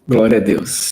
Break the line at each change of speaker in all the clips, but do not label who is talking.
Glória a Deus.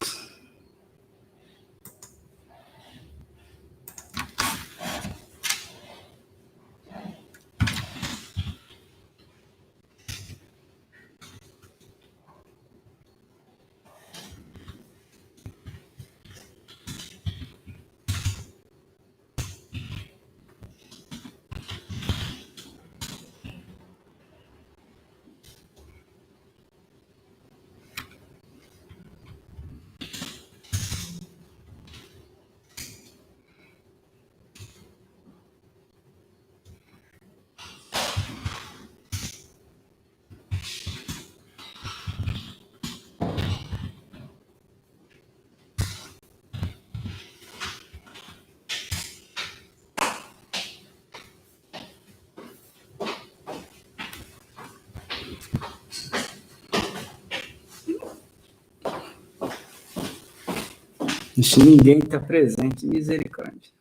Ninguém está presente, misericórdia.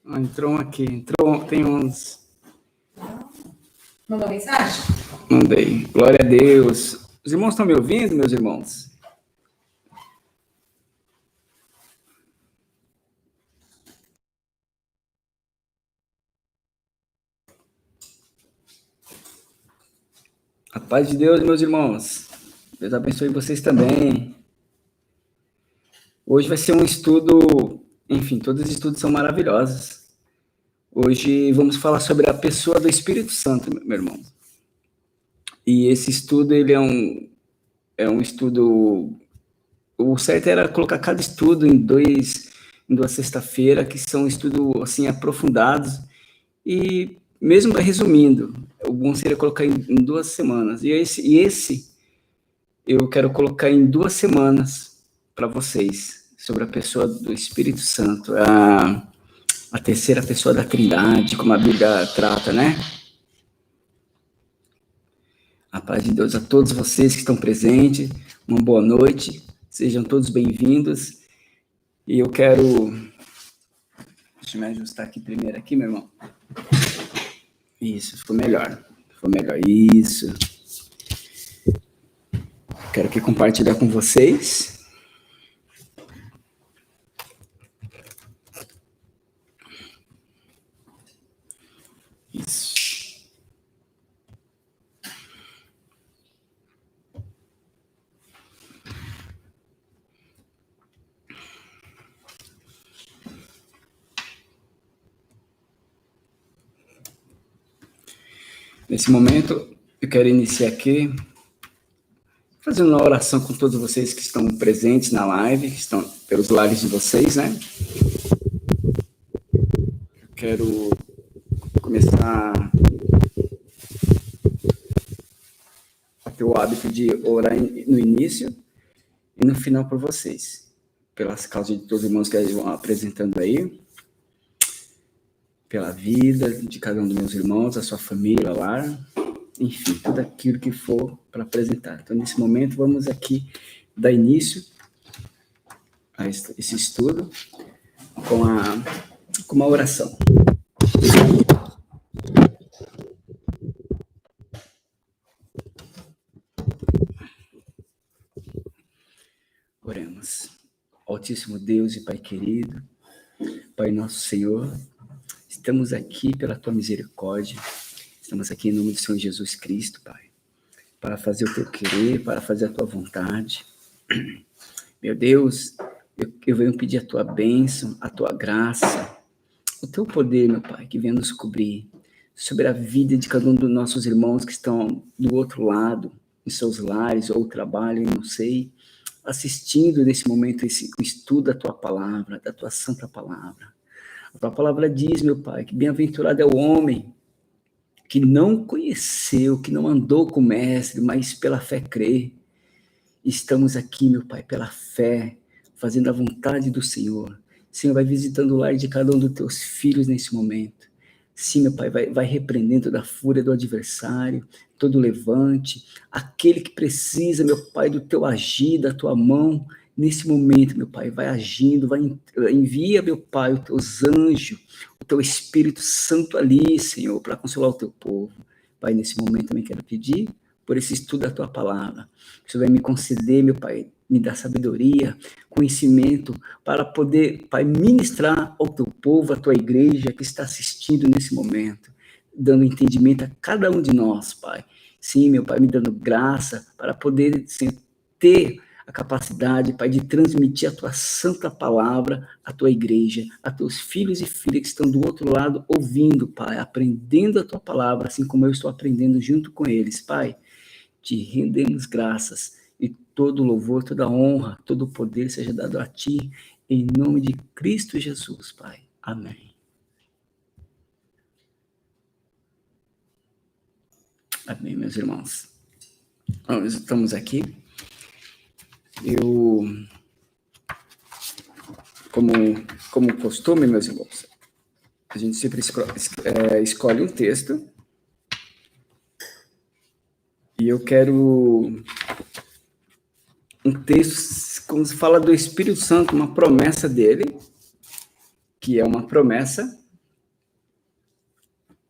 Entrou um aqui, tem uns.
Mandou mensagem?
Mandei. Glória a Deus. Os irmãos estão me ouvindo, meus irmãos? A paz de Deus, meus irmãos. Deus abençoe vocês também. Hoje vai ser um estudo, enfim, todos os estudos são maravilhosos. Hoje vamos falar sobre a pessoa do Espírito Santo, meu irmão. E esse estudo, ele é um estudo... O certo era colocar cada estudo em duas sexta-feiras, que são estudos, assim, aprofundados. E mesmo resumindo, o bom seria colocar em 2 semanas. E esse eu quero colocar em 2 semanas para vocês, sobre a pessoa do Espírito Santo, a terceira pessoa da Trindade, como a Bíblia trata, né? A paz de Deus a todos vocês que estão presentes, uma boa noite, sejam todos bem-vindos. E eu quero... Deixa eu me ajustar aqui primeiro, aqui, meu irmão. Isso, ficou melhor, isso. Quero aqui compartilhar com vocês. Isso. Nesse momento, eu quero iniciar aqui fazendo uma oração com todos vocês que estão presentes na live, que estão pelos lares de vocês, né? Eu quero começar a ter o hábito de orar no início e no final por vocês, pelas causas de todos os irmãos que vão apresentando aí, pela vida de cada um dos meus irmãos, a sua família lá, enfim, tudo aquilo que for para apresentar. Então, nesse momento, vamos aqui dar início a esse estudo com uma oração. Oremos. Altíssimo Deus e Pai querido, Pai nosso Senhor, estamos aqui pela Tua misericórdia, estamos aqui em nome do Senhor Jesus Cristo, Pai, para fazer o Teu querer, para fazer a Tua vontade. Meu Deus, eu venho pedir a Tua bênção, a Tua graça, o Teu poder, meu Pai, que venha nos cobrir sobre a vida de cada um dos nossos irmãos que estão do outro lado, em seus lares ou trabalham, não sei, assistindo nesse momento o estudo da Tua palavra, da Tua santa palavra. A Tua palavra diz, meu Pai, que bem-aventurado é o homem que não conheceu, que não andou com o Mestre, mas pela fé crê. Estamos aqui, meu Pai, pela fé, fazendo a vontade do Senhor. Senhor, vai visitando o lar de cada um dos Teus filhos nesse momento. Sim, meu Pai, vai repreendendo toda a fúria do adversário, todo levante, aquele que precisa, meu Pai, do Teu agir, da Tua mão, nesse momento, meu Pai, vai agindo, envia, meu Pai, os Teus anjos, o Teu Espírito Santo ali, Senhor, para consolar o Teu povo. Pai, nesse momento também quero pedir por esse estudo da tua palavra. O Senhor vai me conceder, meu Pai, me dar sabedoria, conhecimento, para poder, Pai, ministrar ao teu povo, à tua igreja que está assistindo nesse momento, dando entendimento a cada um de nós, Pai. Sim, meu Pai, me dando graça para poder ter a capacidade, Pai, de transmitir a tua santa palavra à tua igreja, a teus filhos e filhas que estão do outro lado ouvindo, Pai, aprendendo a tua palavra, assim como eu estou aprendendo junto com eles, Pai. Te rendemos graças e todo louvor, toda honra, todo o poder seja dado a ti, em nome de Cristo Jesus, Pai. Amém. Amém, meus irmãos. Nós estamos aqui. Eu, como costume, meus irmãos, a gente sempre escolhe um texto. E eu quero um texto, como se fala do Espírito Santo, uma promessa dele, que é uma promessa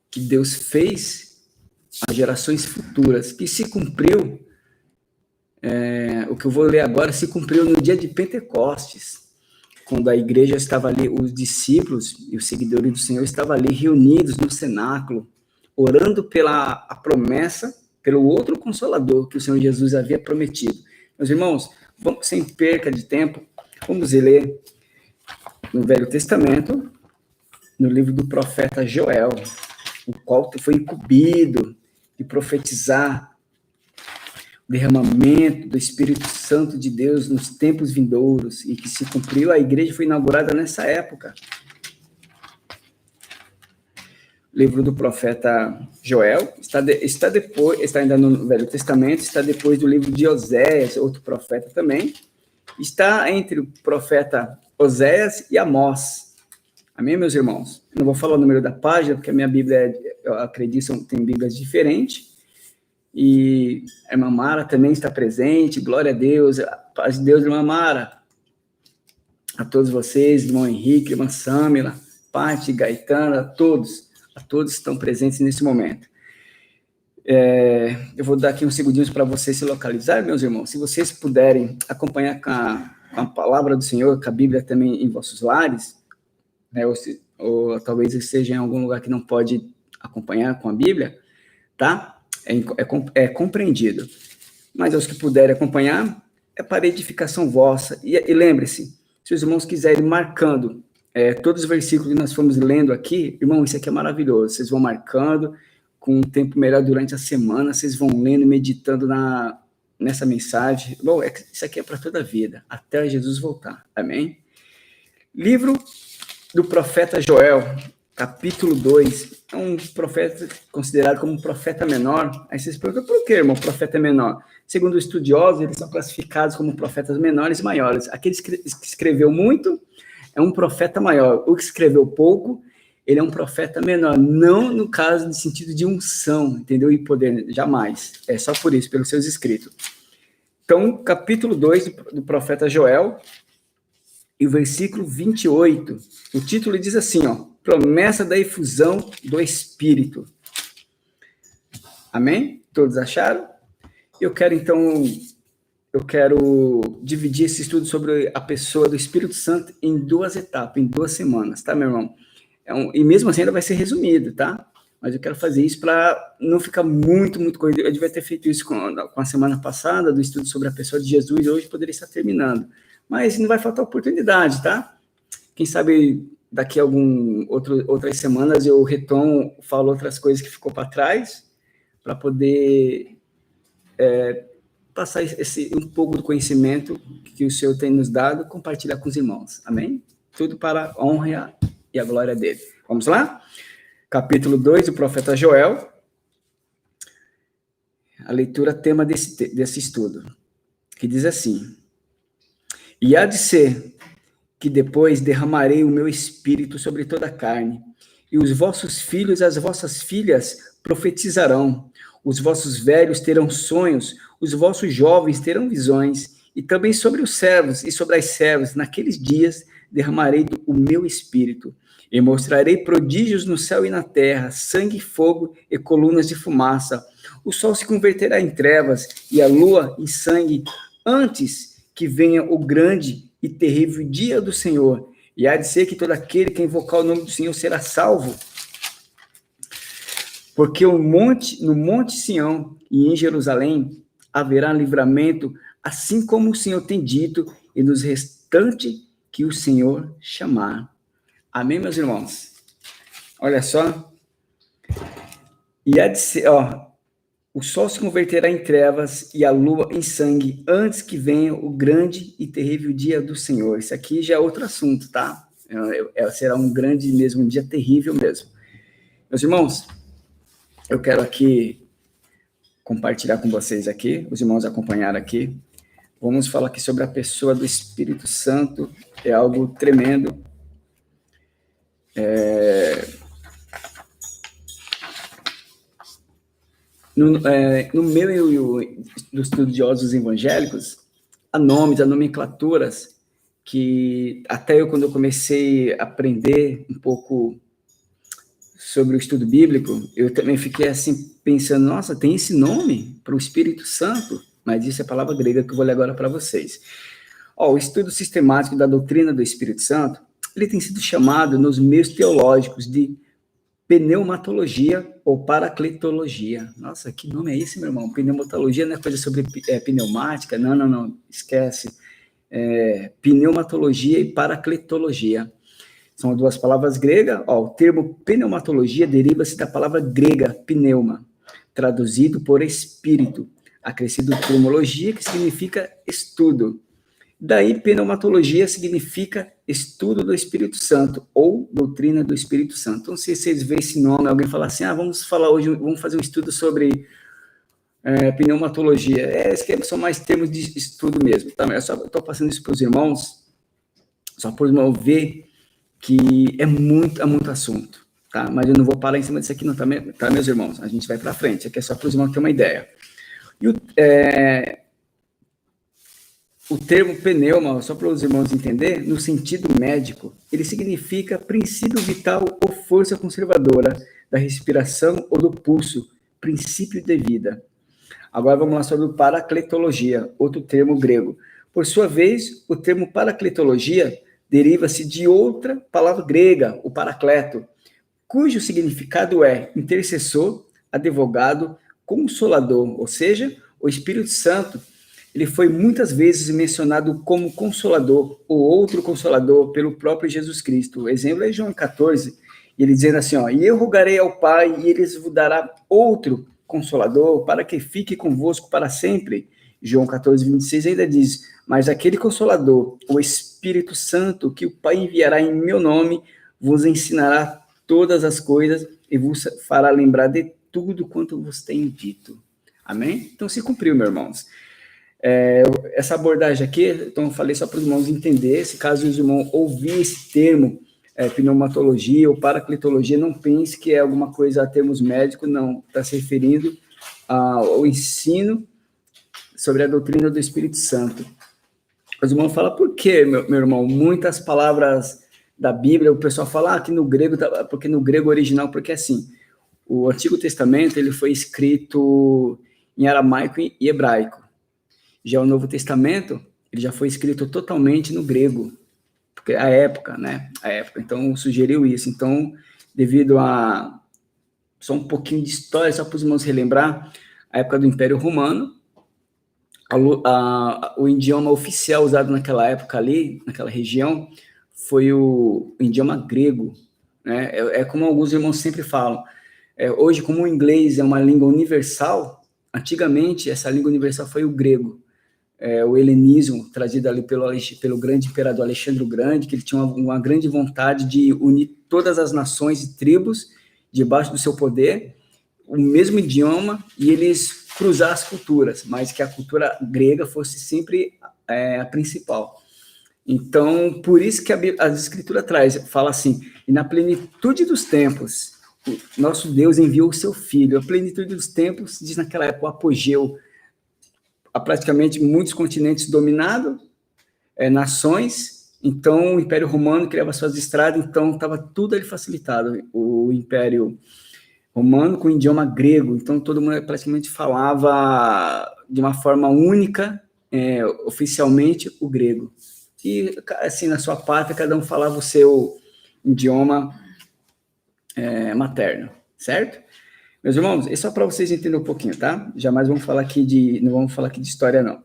que Deus fez às gerações futuras, que se cumpriu, o que eu vou ler agora, se cumpriu no dia de Pentecostes, quando a igreja estava ali, os discípulos e os seguidores do Senhor estavam ali reunidos no cenáculo, orando pela promessa, pelo outro Consolador que o Senhor Jesus havia prometido. Meus irmãos, vamos, sem perca de tempo, vamos ler no Velho Testamento, no livro do profeta Joel, o qual foi incumbido de profetizar o derramamento do Espírito Santo de Deus nos tempos vindouros, e que se cumpriu, a igreja foi inaugurada nessa época. Livro do profeta Joel, está ainda no Velho Testamento, está depois do livro de Oséias, outro profeta também, está entre o profeta Oséias e Amós. Amém, meus irmãos? Eu não vou falar o número da página, porque a minha Bíblia, eu acredito, tem Bíblias diferentes, e a irmã Mara também está presente, glória a Deus, a paz de Deus, irmã Mara, a todos vocês, irmão Henrique, irmã Sâmila, Pati, Gaetana, a todos estão presentes nesse momento. Eu vou dar aqui uns segundinhos para vocês se localizarem, meus irmãos. Se vocês puderem acompanhar com a palavra do Senhor, com a Bíblia também em vossos lares, né, ou talvez esteja em algum lugar que não pode acompanhar com a Bíblia, tá? É compreendido. Mas aos que puderem acompanhar, é para edificação vossa. E lembre-se, se os irmãos quiserem marcando todos os versículos que nós fomos lendo aqui, irmão, isso aqui é maravilhoso. Vocês vão marcando com um tempo melhor durante a semana, vocês vão lendo e meditando nessa mensagem. Bom, isso aqui é para toda a vida, até Jesus voltar. Amém? Livro do profeta Joel, capítulo 2. É um profeta considerado como um profeta menor. Aí vocês perguntam, por que, irmão, profeta menor? Segundo os estudiosos, eles são classificados como profetas menores e maiores. Aqueles que escreveu muito é um profeta maior. O que escreveu pouco, ele é um profeta menor. Não no caso de sentido de unção, entendeu? E poder, jamais. É só por isso, pelos seus escritos. Então, capítulo 2 do profeta Joel, e o versículo 28, o título diz assim, ó, promessa da efusão do Espírito. Amém? Todos acharam? Eu quero dividir esse estudo sobre a pessoa do Espírito Santo em 2 etapas, em 2 semanas, tá, meu irmão? E mesmo assim ainda vai ser resumido, tá? Mas eu quero fazer isso para não ficar muito corrido. Eu devia ter feito isso com a semana passada, do estudo sobre a pessoa de Jesus, e hoje poderia estar terminando. Mas não vai faltar oportunidade, tá? Quem sabe daqui a outras semanas eu retomo, falo outras coisas que ficou para trás, para poder passar um pouco do conhecimento que o Senhor tem nos dado, compartilhar com os irmãos. Amém? Tudo para a honra e a glória dele. Vamos lá? Capítulo 2 do profeta Joel. A leitura tema desse estudo, que diz assim: E há de ser que depois derramarei o meu espírito sobre toda a carne, e os vossos filhos e as vossas filhas profetizarão, os vossos velhos terão sonhos, os vossos jovens terão visões, e também sobre os servos e sobre as servas, naqueles dias derramarei o meu espírito, E mostrarei prodígios no céu e na terra, sangue, fogo e colunas de fumaça. O sol se converterá em trevas e a lua em sangue, antes que venha o grande e terrível dia do Senhor. E há de ser que todo aquele que invocar o nome do Senhor será salvo. Porque no monte Sião e em Jerusalém haverá livramento, assim como o Senhor tem dito, e nos restantes que o Senhor chamar. Amém, meus irmãos? Olha só. E há de ser, o sol se converterá em trevas e a lua em sangue, antes que venha o grande e terrível dia do Senhor. Isso aqui já é outro assunto, tá? Será um grande mesmo, um dia terrível mesmo. Meus irmãos, eu quero aqui compartilhar com vocês aqui, os irmãos acompanharam aqui. Vamos falar aqui sobre a pessoa do Espírito Santo, é algo tremendo. No meio dos estudiosos evangélicos, há nomes, há nomenclaturas que até eu, quando eu comecei a aprender um pouco sobre o estudo bíblico, eu também fiquei assim pensando, nossa, tem esse nome para o Espírito Santo? Mas isso é palavra grega que eu vou ler agora para vocês. O estudo sistemático da doutrina do Espírito Santo, ele tem sido chamado nos meios teológicos de pneumatologia ou paracletologia. Nossa, que nome é esse, meu irmão? Pneumatologia não é coisa sobre pneumática? Não, esquece. Pneumatologia e paracletologia. São duas palavras gregas. O termo pneumatologia deriva-se da palavra grega pneuma, traduzido por espírito, acrescido pneumologia, que significa estudo. Daí, pneumatologia significa estudo do Espírito Santo, ou doutrina do Espírito Santo. Então, se vocês veem esse nome, alguém falar assim, vamos falar hoje, vamos fazer um estudo sobre pneumatologia. São mais termos de estudo mesmo. Tá? Eu só estou passando isso para os irmãos, só para os irmãos ver que é muito assunto, tá? Mas eu não vou parar em cima disso aqui não, tá, meus irmãos? A gente vai para frente, aqui é só para os irmãos terem uma ideia. E o termo pneuma, só para os irmãos entenderem, no sentido médico, ele significa princípio vital ou força conservadora da respiração ou do pulso, princípio de vida. Agora vamos lá sobre paracletologia, outro termo grego. Por sua vez, o termo paracletologia deriva-se de outra palavra grega, o paracleto, cujo significado é intercessor, advogado, consolador, ou seja, o Espírito Santo. Ele foi muitas vezes mencionado como consolador, ou outro consolador, pelo próprio Jesus Cristo. O exemplo é João 14, ele dizendo assim, e eu rogarei ao Pai, e ele vos dará outro consolador, para que fique convosco para sempre. João 14, 26 ainda diz, mas aquele consolador, o Espírito Santo, que o Pai enviará em meu nome, vos ensinará todas as coisas, e vos fará lembrar de tudo quanto vos tenho dito. Amém? Então se cumpriu, meus irmãos. Essa abordagem aqui, então eu falei só para os irmãos entenderem, se caso os irmãos ouvirem esse termo, pneumatologia ou paracletologia, não pense que é alguma coisa a termos médicos, não, está se referindo ao ensino sobre a doutrina do Espírito Santo. Os irmãos falam, por quê, meu irmão? Muitas palavras da Bíblia, o pessoal fala que no grego, porque no grego original, porque assim, o Antigo Testamento ele foi escrito em aramaico e hebraico. Já o Novo Testamento, ele já foi escrito totalmente no grego, porque a época, então sugeriu isso. Então, devido a só um pouquinho de história, só para os irmãos relembrar, a época do Império Romano, o idioma oficial usado naquela época ali, naquela região, foi o idioma grego, né? Como alguns irmãos sempre falam, hoje, como o inglês é uma língua universal, antigamente essa língua universal foi o grego. O helenismo, trazido ali pelo grande imperador Alexandre o Grande, que ele tinha uma grande vontade de unir todas as nações e tribos debaixo do seu poder, o mesmo idioma, e eles cruzar as culturas, mas que a cultura grega fosse sempre a principal. Então, por isso que a Escritura fala assim, e na plenitude dos tempos, nosso Deus enviou o seu Filho. A plenitude dos tempos, diz naquela época, o apogeu, há praticamente muitos continentes dominados, nações, Então, o Império Romano criava suas estradas, então estava tudo ali facilitado. O Império Romano com o idioma grego, então todo mundo praticamente falava de uma forma única, oficialmente, o grego. E, assim, na sua pátria, cada um falava o seu idioma materno, certo? Meus irmãos, é só para vocês entenderem um pouquinho, tá? Jamais vamos falar aqui não vamos falar aqui de história, não.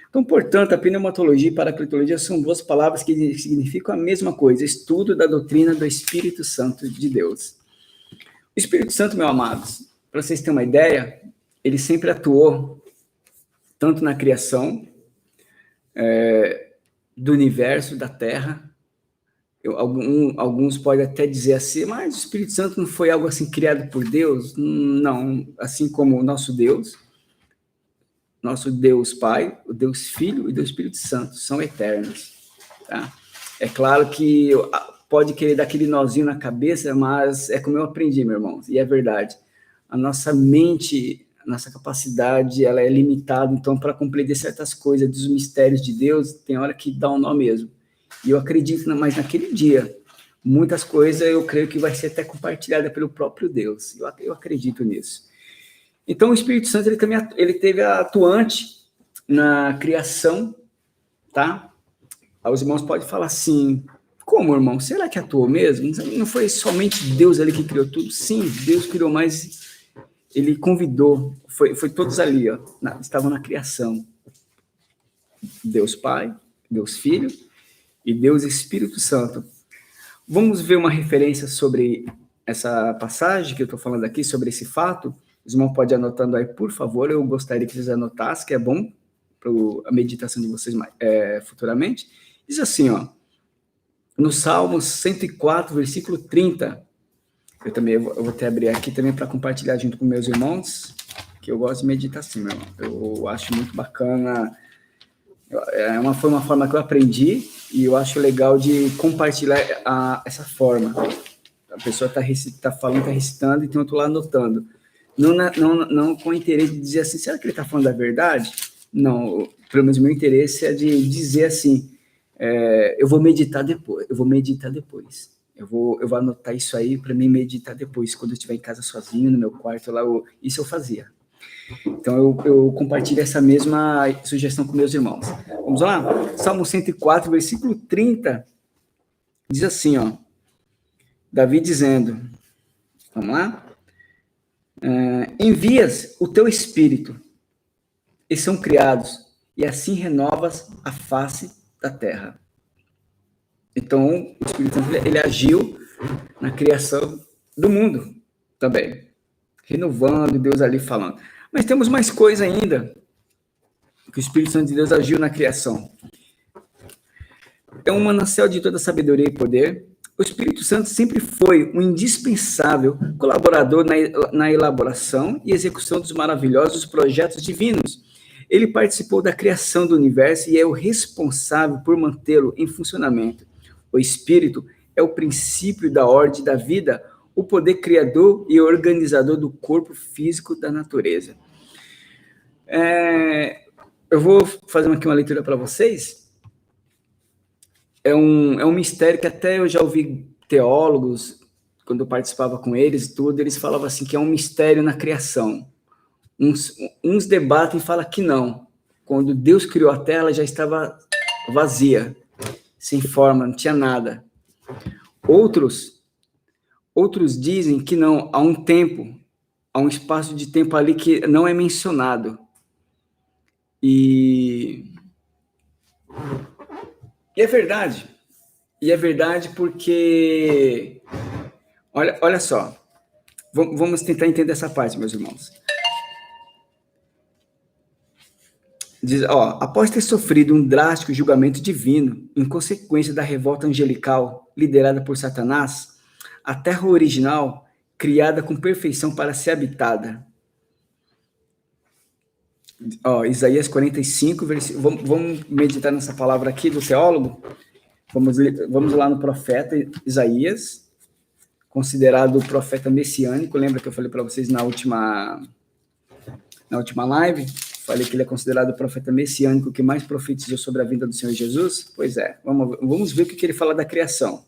Então, portanto, a pneumatologia e paracletologia são duas palavras que significam a mesma coisa, estudo da doutrina do Espírito Santo de Deus. O Espírito Santo, meus amados, para vocês terem uma ideia, ele sempre atuou tanto na criação do universo, da Terra. Alguns podem até dizer assim, mas o Espírito Santo não foi algo assim criado por Deus? Não, assim como o nosso Deus Pai, o Deus Filho e o Deus Espírito Santo são eternos. Tá? É claro que pode querer dar aquele nozinho na cabeça, mas é como eu aprendi, meu irmão, e é verdade. A nossa mente, a nossa capacidade, ela é limitada, então, para compreender certas coisas dos mistérios de Deus, tem hora que dá um nó mesmo. E eu acredito, mas naquele dia, muitas coisas eu creio que vai ser até compartilhada pelo próprio Deus. Eu acredito nisso. Então, o Espírito Santo, ele teve atuante na criação, tá? Os irmãos podem falar assim, como, irmão? Será que atuou mesmo? Não foi somente Deus ali que criou tudo? Sim, Deus criou, mas ele convidou, foi todos ali, ó, estavam na criação. Deus Pai, Deus Filho e Deus Espírito Santo. Vamos ver uma referência sobre essa passagem que eu estou falando aqui, sobre esse fato. Os irmãos podem ir anotando aí, por favor, eu gostaria que vocês anotassem, que é bom para a meditação de vocês futuramente. Diz assim, ó, no Salmo 104, versículo 30, eu vou até abrir aqui também para compartilhar junto com meus irmãos, que eu gosto de meditar assim, meu irmão. Eu acho muito bacana, foi uma forma que eu aprendi e eu acho legal de compartilhar essa forma. A pessoa está falando, está recitando, então eu estou lá anotando. Não com o interesse de dizer assim, será que ele está falando a verdade? Não, pelo menos meu interesse é de dizer assim, eu vou meditar depois, eu vou anotar isso aí para mim meditar depois, quando eu estiver em casa sozinho, no meu quarto lá, isso eu fazia. Então eu compartilho essa mesma sugestão com meus irmãos. Vamos lá? Salmo 104, versículo 30, diz assim, ó, Davi dizendo, vamos lá? Envias o teu espírito, e são criados, e assim renovas a face da terra. Então, o Espírito Santo, ele agiu na criação do mundo também, renovando, Deus ali falando. Mas temos mais coisa ainda, que o Espírito Santo de Deus agiu na criação. É um manancial de toda sabedoria e poder. O Espírito Santo sempre foi um indispensável colaborador na elaboração e execução dos maravilhosos projetos divinos. Ele participou da criação do universo e é o responsável por mantê-lo em funcionamento. O Espírito é o princípio da ordem da vida, o poder criador e organizador do corpo físico da natureza. Eu vou fazer aqui uma leitura para vocês. É um mistério que até eu já ouvi teólogos, quando eu participava com eles e tudo, eles falavam assim que é um mistério na criação. Uns debatem e falam que não. Quando Deus criou a terra, ela já estava vazia, sem forma, não tinha nada. Outros dizem que não, há um espaço de tempo ali que não é mencionado. E é verdade. E é verdade porque, olha só, vamos tentar entender essa parte, meus irmãos. Diz, após ter sofrido um drástico julgamento divino, em consequência da revolta angelical liderada por Satanás, a terra original, criada com perfeição para ser habitada. Isaías 45, vamos meditar nessa palavra aqui do teólogo? Vamos lá no profeta Isaías, considerado o profeta messiânico. Lembra que eu falei para vocês na última live? Falei que ele é considerado o profeta messiânico que mais profetizou sobre a vinda do Senhor Jesus. Pois é, vamos ver o que ele fala da criação.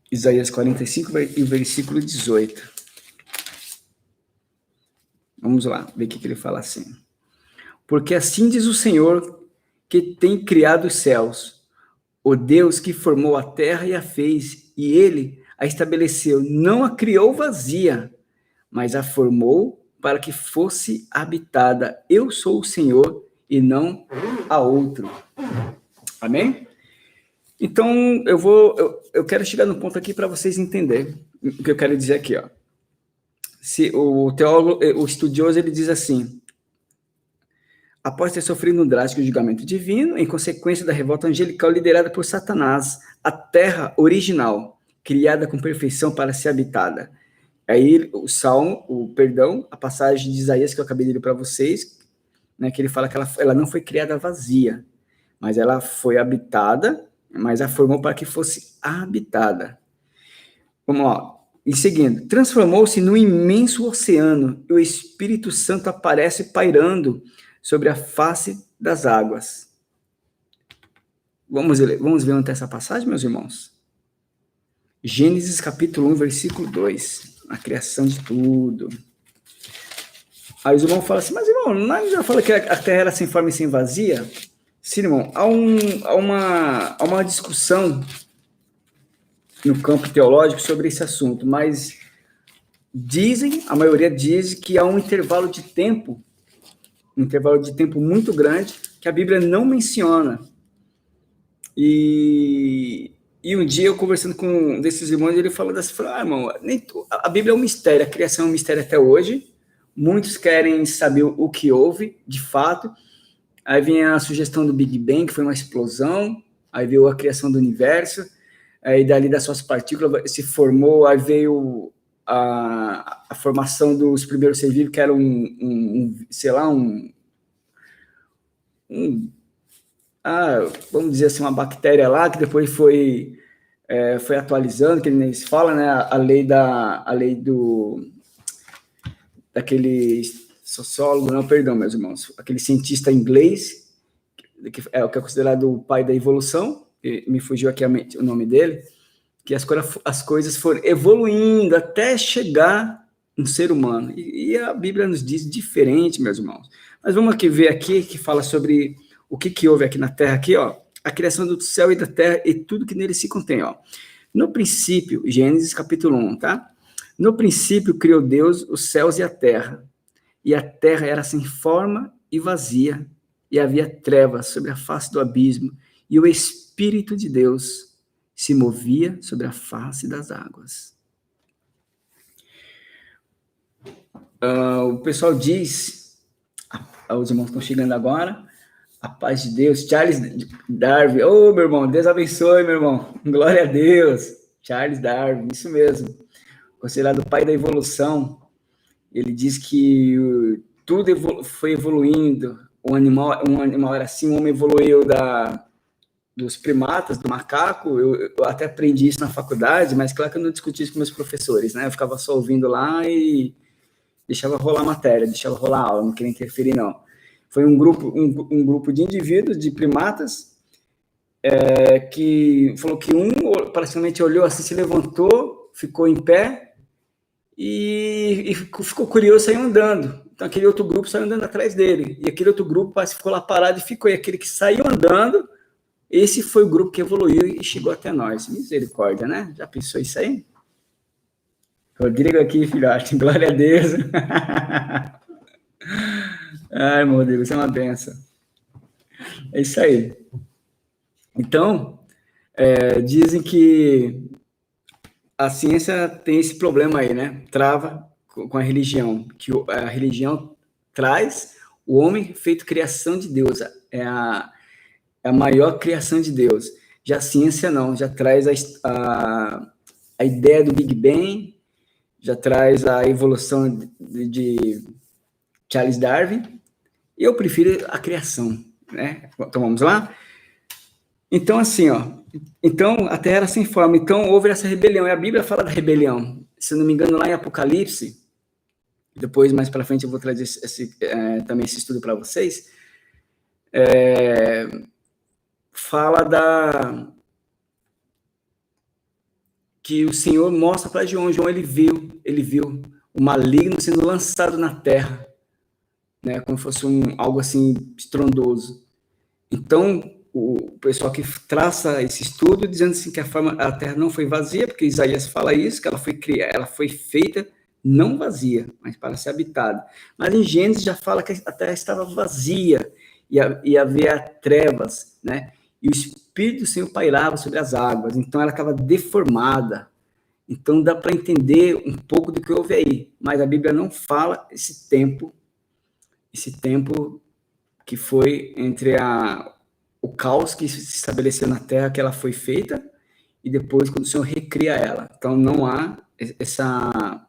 Isaías 45 e versículo 18. Vamos lá, ver o que ele fala assim. Porque assim diz o Senhor que tem criado os céus, o Deus que formou a terra e a fez, e ele a estabeleceu, não a criou vazia, mas a formou para que fosse habitada. Eu sou o Senhor e não há outro. Amém? Então, eu quero chegar no ponto aqui para vocês entenderem o que eu quero dizer aqui, ó. Se o teólogo, o estudioso, ele diz assim: após ter sofrido um drástico julgamento divino, em consequência da revolta angelical liderada por Satanás, a terra original, criada com perfeição para ser habitada. Aí a passagem de Isaías que eu acabei de ler para vocês, né, que ele fala que ela não foi criada vazia, mas ela foi habitada, mas a formou para que fosse habitada. Vamos lá. E seguindo, transformou-se num imenso oceano, e o Espírito Santo aparece pairando sobre a face das águas. Vamos ver onde está essa passagem, meus irmãos? Gênesis capítulo 1, versículo 2. A criação de tudo. Aí os irmãos falam assim, mas irmão, não já fala que a terra era sem forma e sem vazia? Sim, irmão, há uma discussão no campo teológico sobre esse assunto, mas a maioria diz que há um intervalo de tempo muito grande que a Bíblia não menciona. E um dia eu conversando com um desses irmãos, ele falou irmão, a Bíblia é um mistério, a criação é um mistério até hoje, muitos querem saber o que houve, de fato, aí vem a sugestão do Big Bang, que foi uma explosão, aí veio a criação do universo, aí dali das suas partículas se formou, aí veio a formação dos primeiros seres vivos, que era vamos dizer assim, uma bactéria lá, que depois foi atualizando, que nem se fala, né, a lei daquele sociólogo, não, perdão, meus irmãos, aquele cientista inglês, que é considerado o pai da evolução, me fugiu aqui o nome dele, que as coisas foram evoluindo até chegar no ser humano. E a Bíblia nos diz diferente, meus irmãos. Mas vamos ver aqui, que fala sobre o que houve aqui na Terra, aqui, ó, a criação do céu e da terra e tudo que nele se contém, ó. No princípio, Gênesis capítulo 1, tá? No princípio criou Deus os céus e a terra era sem forma e vazia, e havia trevas sobre a face do abismo, e o Espírito de Deus se movia sobre a face das águas. O pessoal diz, os irmãos estão chegando agora, a paz de Deus, Charles Darwin, meu irmão, Deus abençoe, meu irmão, glória a Deus, Charles Darwin, isso mesmo, considerado o pai da evolução. Ele diz que tudo foi evoluindo, um animal era assim, o homem evoluiu dos primatas, do macaco, eu até aprendi isso na faculdade, mas claro que eu não discuti isso com meus professores, né, eu ficava só ouvindo lá e deixava rolar a matéria, deixava rolar a aula, não queria interferir, não. Foi um grupo de indivíduos, de primatas, que falou que praticamente olhou assim, se levantou, ficou em pé e ficou curioso, saiu andando. Então aquele outro grupo saiu andando atrás dele, e aquele outro grupo ficou lá parado e ficou, e aquele que saiu andando, esse foi o grupo que evoluiu e chegou até nós. Misericórdia, né? Já pensou isso aí? Rodrigo aqui, filhote, glória a Deus. Ai, meu Deus, isso é uma benção. É isso aí. Então, dizem que a ciência tem esse problema aí, né? Trava com a religião, que a religião traz o homem feito criação de Deus, é a maior criação de Deus. Já a ciência não, já traz a ideia do Big Bang, já traz a evolução de Charles Darwin, e eu prefiro a criação, né? Então vamos lá? Então assim, ó, Então, a terra era sem forma. Então, houve essa rebelião. E a Bíblia fala da rebelião. Se não me engano, lá em Apocalipse, depois, mais para frente, eu vou trazer também esse estudo para vocês, fala que o Senhor mostra para João. João, ele viu o maligno sendo lançado na terra, né, como fosse algo assim estrondoso. Então, o pessoal que traça esse estudo, dizendo assim que a terra não foi vazia, porque Isaías fala isso, que ela foi feita não vazia, mas para ser habitada. Mas em Gênesis já fala que a terra estava vazia, e havia trevas, né? E o Espírito do Senhor pairava sobre as águas, então ela estava deformada. Então dá para entender um pouco do que houve aí, mas a Bíblia não fala esse tempo que foi entre o caos que se estabeleceu na terra, que ela foi feita, e depois quando o Senhor recria ela. Então não há essa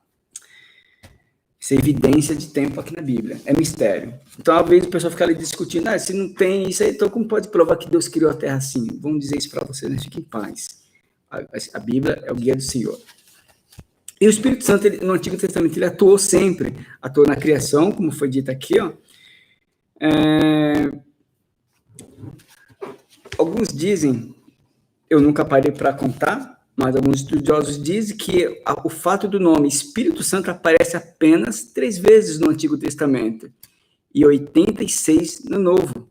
evidência de tempo aqui na Bíblia, é mistério. Então, às vezes, o pessoal fica ali discutindo, se não tem isso aí, então como pode provar que Deus criou a terra assim? Vamos dizer isso para vocês, né? Fiquem em paz. A Bíblia é o guia do Senhor. E o Espírito Santo, no Antigo Testamento, ele atuou sempre, atuou na criação, como foi dito aqui, ó. Alguns dizem, eu nunca parei para contar, mas alguns estudiosos dizem que o fato do nome Espírito Santo aparece apenas 3 vezes no Antigo Testamento e 86 no Novo.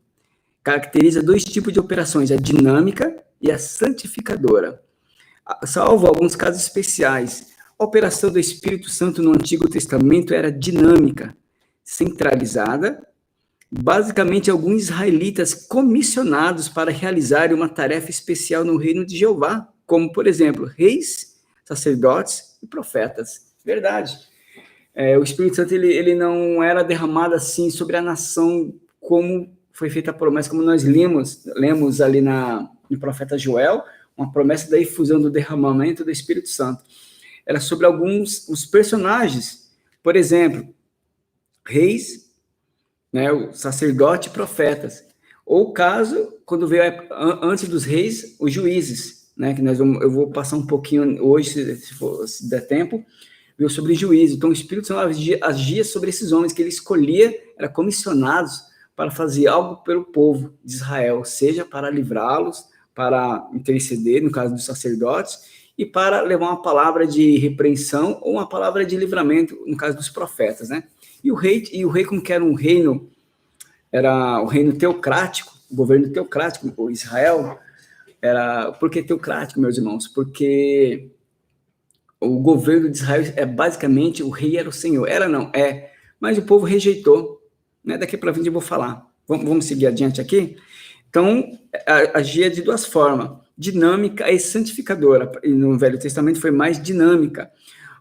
Caracteriza 2 tipos de operações, a dinâmica e a santificadora. Salvo alguns casos especiais, a operação do Espírito Santo no Antigo Testamento era dinâmica, centralizada, basicamente alguns israelitas comissionados para realizar uma tarefa especial no reino de Jeová, como, por exemplo, reis, sacerdotes e profetas. Verdade. O Espírito Santo ele não era derramado assim sobre a nação como foi feita a promessa, como nós lemos ali no profeta Joel, uma promessa da efusão do derramamento do Espírito Santo. Era sobre os personagens, por exemplo, reis, né, o sacerdote e profetas. Ou caso, quando veio antes dos reis, os juízes, né, que eu vou passar um pouquinho hoje, se der tempo, viu sobre juízo. Então, o Espírito Santo agia sobre esses homens que ele escolhia, eram comissionados para fazer algo pelo povo de Israel, seja para livrá-los, para interceder, no caso dos sacerdotes, e para levar uma palavra de repreensão ou uma palavra de livramento, no caso dos profetas, né? E o rei, como que era um reino, era o reino teocrático, o governo teocrático, o Israel, por que teocrático, meus irmãos? Porque o governo de Israel basicamente, o rei era o Senhor. Mas o povo rejeitou, né? Daqui para frente eu vou falar. Vamos seguir adiante aqui? Então, agia de 2 formas, dinâmica e santificadora. E no Velho Testamento foi mais dinâmica.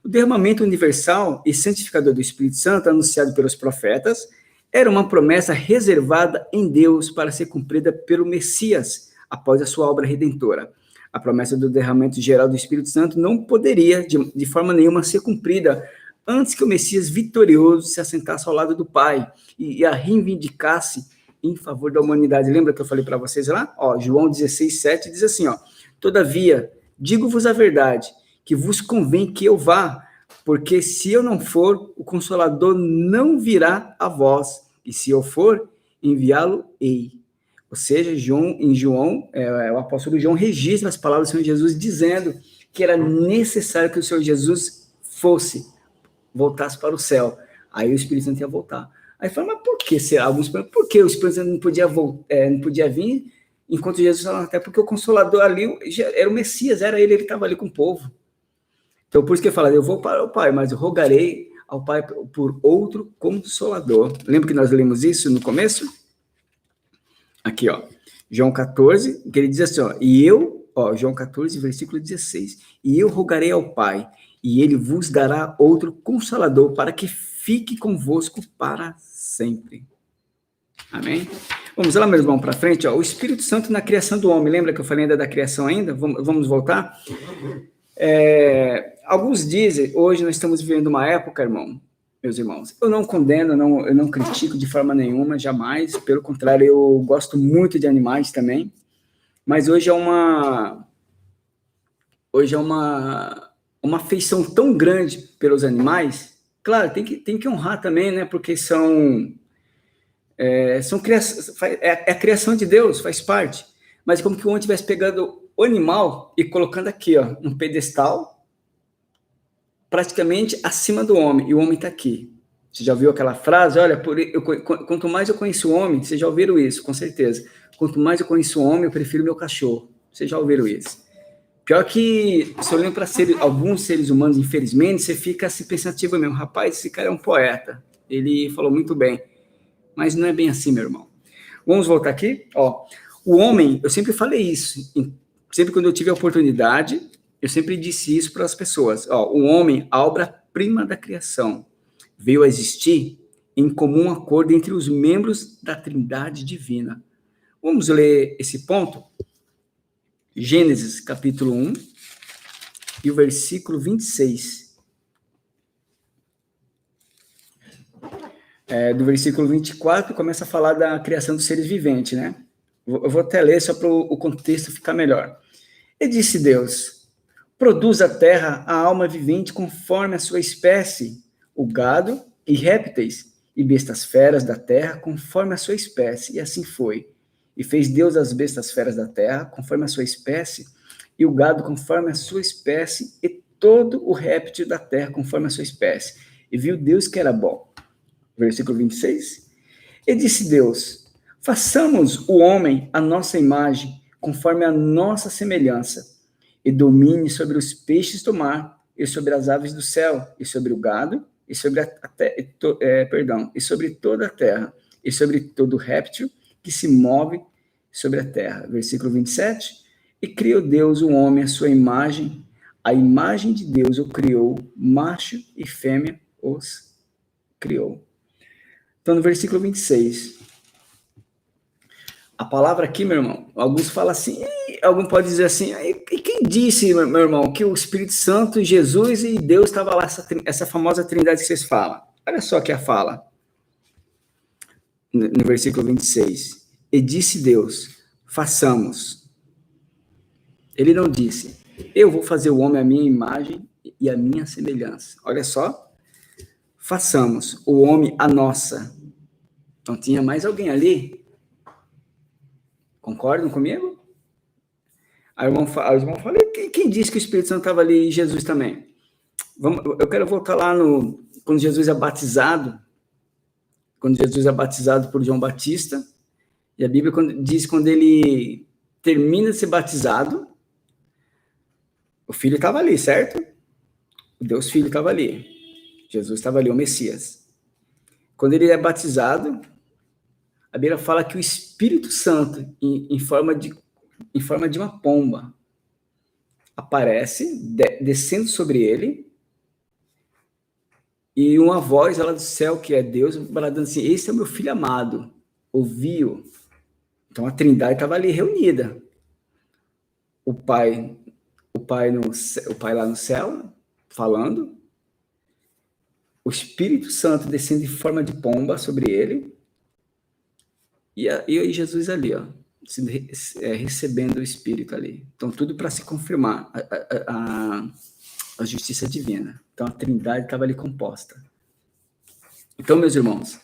O derramamento universal e santificador do Espírito Santo, anunciado pelos profetas, era uma promessa reservada em Deus para ser cumprida pelo Messias, após a sua obra redentora. A promessa do derramamento geral do Espírito Santo não poderia, de forma nenhuma, ser cumprida antes que o Messias vitorioso se assentasse ao lado do Pai e a reivindicasse em favor da humanidade. Lembra que eu falei para vocês lá? João 16:7 diz assim, todavia, digo-vos a verdade, que vos convém que eu vá, porque se eu não for, o Consolador não virá a vós, e se eu for, enviá-lo-ei. Ou seja, o apóstolo João registra as palavras do Senhor Jesus dizendo que era necessário que o Senhor Jesus voltasse para o céu. Aí o Espírito Santo ia voltar. Aí fala, mas por que será? Por que o Espírito Santo não podia vir enquanto Jesus estava na terra? Porque o Consolador ali era o Messias, era ele estava ali com o povo. Então, por isso que ele fala, eu vou para o Pai, mas eu rogarei ao Pai por outro Consolador. Lembra que nós lemos isso no começo? Aqui, João 14, que ele diz assim, João 14, versículo 16, e eu rogarei ao Pai, e ele vos dará outro Consolador, para que fique convosco para sempre. Amém? Vamos lá, meu irmão, para frente, o Espírito Santo na criação do homem, lembra que eu falei ainda da criação ainda? Vamos voltar? Alguns dizem, hoje nós estamos vivendo uma época, meus irmãos, eu não condeno, eu não critico de forma nenhuma, jamais, pelo contrário, eu gosto muito de animais também, Mas hoje é uma afeição tão grande pelos animais. Claro, tem que honrar também, né? Porque são a criação de Deus, faz parte. Mas como que o homem estivesse pegando o animal e colocando aqui, ó, um pedestal, praticamente acima do homem, e o homem está aqui. Você já ouviu aquela frase? Olha, quanto mais eu conheço o homem, vocês já ouviram isso, com certeza. Quanto mais eu conheço o homem, eu prefiro meu cachorro. Vocês já ouviram isso. Pior que, se olhando para alguns seres humanos, infelizmente, você fica assim pensativo mesmo. Rapaz, esse cara é um poeta. Ele falou muito bem. Mas não é bem assim, meu irmão. Vamos voltar aqui? Ó, o homem, eu sempre falei isso. Sempre quando eu tive a oportunidade, eu sempre disse isso para as pessoas. Ó, o homem, a obra-prima da criação, veio a existir em comum acordo entre os membros da Trindade divina. Vamos ler esse ponto? Gênesis, capítulo 1, e o versículo 26. Do versículo 24, começa a falar da criação dos seres viventes, né? Eu vou até ler só para o contexto ficar melhor. E disse Deus: produz a terra a alma vivente conforme a sua espécie, o gado e répteis, e bestas feras da terra conforme a sua espécie. E assim foi. E fez Deus as bestas feras da terra conforme a sua espécie, e o gado conforme a sua espécie, e todo o réptil da terra conforme a sua espécie. E viu Deus que era bom. Versículo 26. E disse Deus: façamos o homem à nossa imagem, conforme a nossa semelhança, e domine sobre os peixes do mar, e sobre as aves do céu, e sobre o gado, e sobre e sobre toda a terra, e sobre todo réptil que se move sobre a terra. Versículo 27. E criou Deus o homem à sua imagem, a imagem de Deus o criou, macho e fêmea os criou. Então, no versículo 26, a palavra aqui, meu irmão, alguns falam assim, algum pode dizer assim, e quem disse, meu irmão, que o Espírito Santo, Jesus e Deus estava lá, essa famosa trindade que vocês falam? Olha só que a fala, no versículo 26, e disse Deus, façamos. Ele não disse, eu vou fazer o homem à minha imagem e à minha semelhança. Olha só, façamos o homem a nossa. Não tinha mais alguém ali? Concordam comigo? Aí o irmão fala, quem disse que o Espírito Santo estava ali e Jesus também? Eu quero voltar lá quando Jesus é batizado, por João Batista, e a Bíblia diz quando ele termina de ser batizado, o Filho estava ali, certo? O Deus Filho estava ali. Jesus estava ali, o Messias. Quando ele é batizado, a Bíblia fala que o Espírito Santo, em forma de uma pomba, aparece, descendo sobre ele, e uma voz lá do céu, que é Deus, falando assim, esse é o meu filho amado, ouviu. Então a Trindade estava ali reunida. O Pai lá no céu, falando, o Espírito Santo descendo em forma de pomba sobre ele, e Jesus ali, ó, recebendo o Espírito ali. Então, tudo para se confirmar a justiça divina. Então, a Trindade estava ali composta. Então, meus irmãos,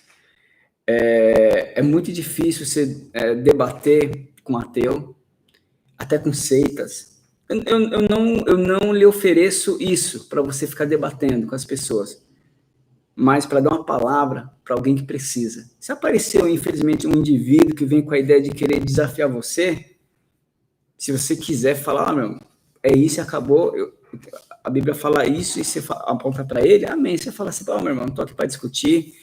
é muito difícil você debater com ateu, até com seitas. Eu não lhe ofereço isso para você ficar debatendo com as pessoas, mas para dar uma palavra para alguém que precisa. Se apareceu, infelizmente, um indivíduo que vem com a ideia de querer desafiar você, se você quiser falar, meu, é isso e acabou, a Bíblia fala isso e você aponta para ele, amém. Você fala assim, meu irmão, não estou aqui para discutir,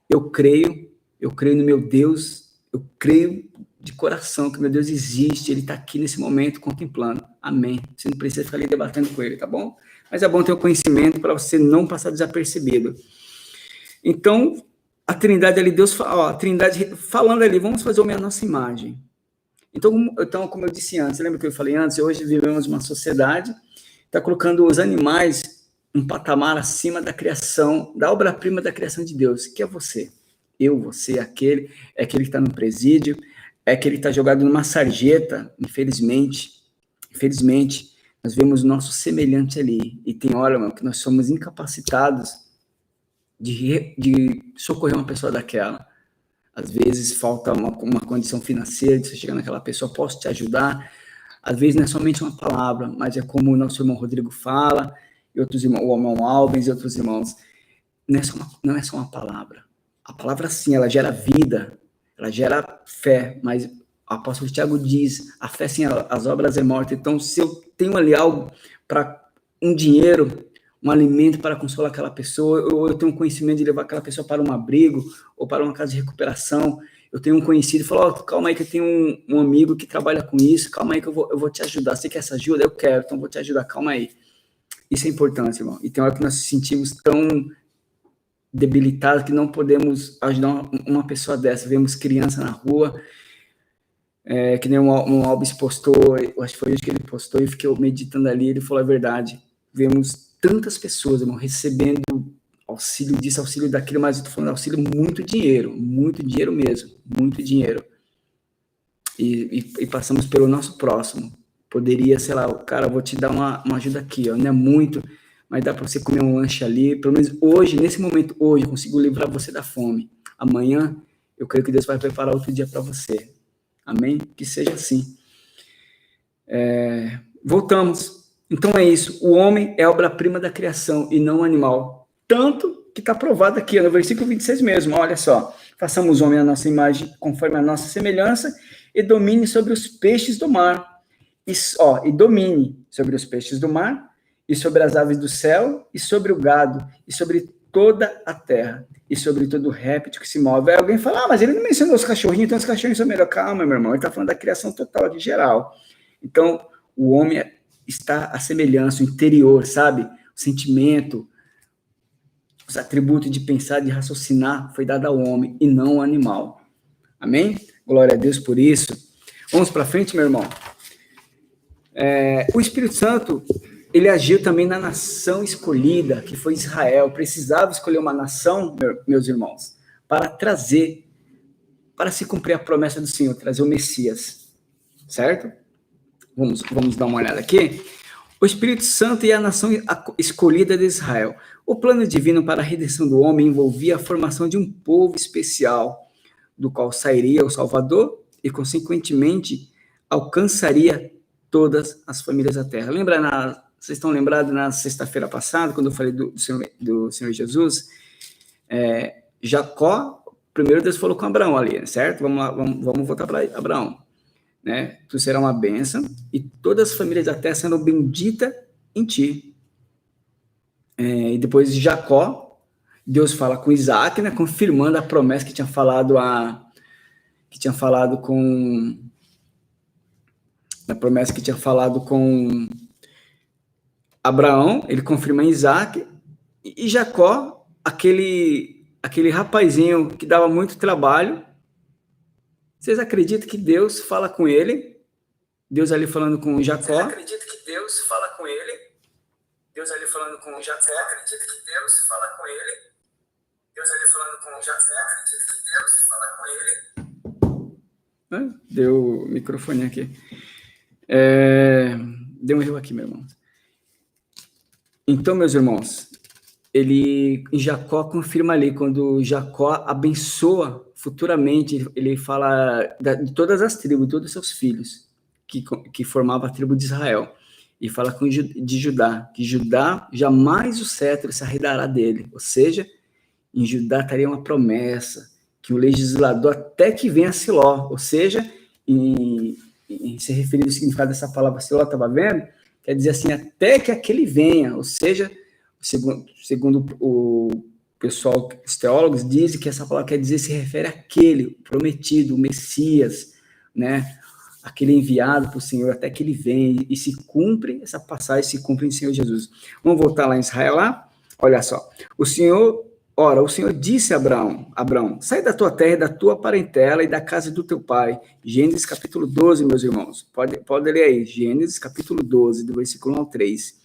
eu creio no meu Deus, eu creio de coração que meu Deus existe, ele está aqui nesse momento contemplando, amém. Você não precisa ficar ali debatendo com ele, tá bom? Mas é bom ter o conhecimento para você não passar desapercebido. Então, a Trindade ali, Deus fala, a Trindade falando ali, vamos fazer a nossa imagem. Então, como eu disse antes, lembra que eu falei antes, hoje vivemos uma sociedade que está colocando os animais um patamar acima da criação, da obra-prima da criação de Deus, que é você. Eu, você, aquele que está no presídio, é que ele está jogado numa sarjeta, infelizmente, nós vemos o nosso semelhante ali, e tem hora, mano, que nós somos incapacitados de socorrer uma pessoa daquela. Às vezes falta uma condição financeira, de você chegar naquela pessoa, posso te ajudar? Às vezes não é somente uma palavra, mas é como o nosso irmão Rodrigo fala, e outros irmãos, o irmão Albens e outros irmãos, não é só uma palavra. A palavra, sim, ela gera vida, ela gera fé, mas o apóstolo Tiago diz, a fé sem as obras é morta. Então, se eu tenho ali algo para um dinheiro, um alimento para consolar aquela pessoa, ou eu tenho um conhecimento de levar aquela pessoa para um abrigo, ou para uma casa de recuperação, eu tenho um conhecido, falo, calma aí que eu tenho um amigo que trabalha com isso, calma aí que eu vou te ajudar, você quer essa ajuda? Eu quero, então vou te ajudar, calma aí. Isso é importante, irmão. E tem hora que nós nos sentimos tão debilitados que não podemos ajudar uma pessoa dessa. Vemos criança na rua, que nem um Albis postou, eu acho que foi hoje que ele postou, e fiquei meditando ali, ele falou a verdade. Vemos tantas pessoas, irmão, recebendo auxílio disso, auxílio daquilo, mas eu estou falando auxílio muito dinheiro mesmo, muito dinheiro. E passamos pelo nosso próximo. Poderia, sei lá, cara, vou te dar uma ajuda aqui, ó, não é muito, mas dá para você comer um lanche ali, pelo menos hoje, nesse momento, hoje, eu consigo livrar você da fome. Amanhã, eu creio que Deus vai preparar outro dia para você. Amém? Que seja assim. Voltamos. Então é isso. O homem é a obra-prima da criação e não o animal. Tanto que está provado aqui, no versículo 26 mesmo. Olha só. Façamos o homem à nossa imagem, conforme a nossa semelhança, e domine sobre os peixes do mar. E domine sobre os peixes do mar, e sobre as aves do céu, e sobre o gado, e sobre toda a terra, e sobre todo réptil que se move. Aí alguém fala, mas ele não mencionou os cachorrinhos, então os cachorrinhos são melhor. Calma, meu irmão, ele está falando da criação total, de geral. Então, o homem está à semelhança, o interior, sabe? O sentimento, os atributos de pensar, de raciocinar, foi dado ao homem, e não ao animal. Amém? Glória a Deus por isso. Vamos para frente, meu irmão. O Espírito Santo, ele agiu também na nação escolhida, que foi Israel. Precisava escolher uma nação, meus irmãos, para se cumprir a promessa do Senhor, trazer o Messias, certo? Vamos dar uma olhada aqui. O Espírito Santo e a nação escolhida de Israel. O plano divino para a redenção do homem envolvia a formação de um povo especial, do qual sairia o Salvador e, consequentemente, alcançaria todas as famílias da terra. Vocês estão lembrados na sexta-feira passada, quando eu falei do Senhor Jesus? Jacó, primeiro Deus falou com Abraão ali, certo? Vamos lá, vamos voltar para Abraão. Né? Tu será uma bênção, e todas as famílias da terra serão benditas em ti. E depois de Jacó, Deus fala com Isaac, né, confirmando a promessa que tinha falado com Abraão. Ele confirma em Isaac, e Jacó, aquele rapazinho que dava muito trabalho. Vocês acreditam que Deus fala com ele? Deus ali falando com Jacó. Vocês acreditam que Deus fala com ele? Deus ali falando com Jacó. Você acredita que Deus fala com ele? Deus ali falando com Jacó. Você acredita que Deus fala com ele? Deu o microfone aqui. Deu um erro aqui, meu irmão. Então, meus irmãos, em Jacó confirma ali, quando Jacó abençoa futuramente, ele fala de todas as tribos, de todos os seus filhos, que formavam a tribo de Israel, e fala de Judá, que Judá jamais o cetro se arredará dele, ou seja, em Judá estaria uma promessa, que o legislador até que venha a Siló, ou seja, em se referindo ao significado dessa palavra Siló, estava vendo? Quer dizer assim, até que aquele venha, ou seja, segundo o pessoal, os teólogos dizem que essa palavra quer dizer, se refere àquele prometido, o Messias, né? Aquele enviado por Senhor até que ele venha, e se cumpre, essa passagem se cumpre em Senhor Jesus. Vamos voltar lá em Israel, lá? Olha só, o Senhor disse a Abraão, sai da tua terra, da tua parentela e da casa do teu pai. Gênesis capítulo 12, meus irmãos, pode ler aí, Gênesis capítulo 12, do versículo 1 ao 3.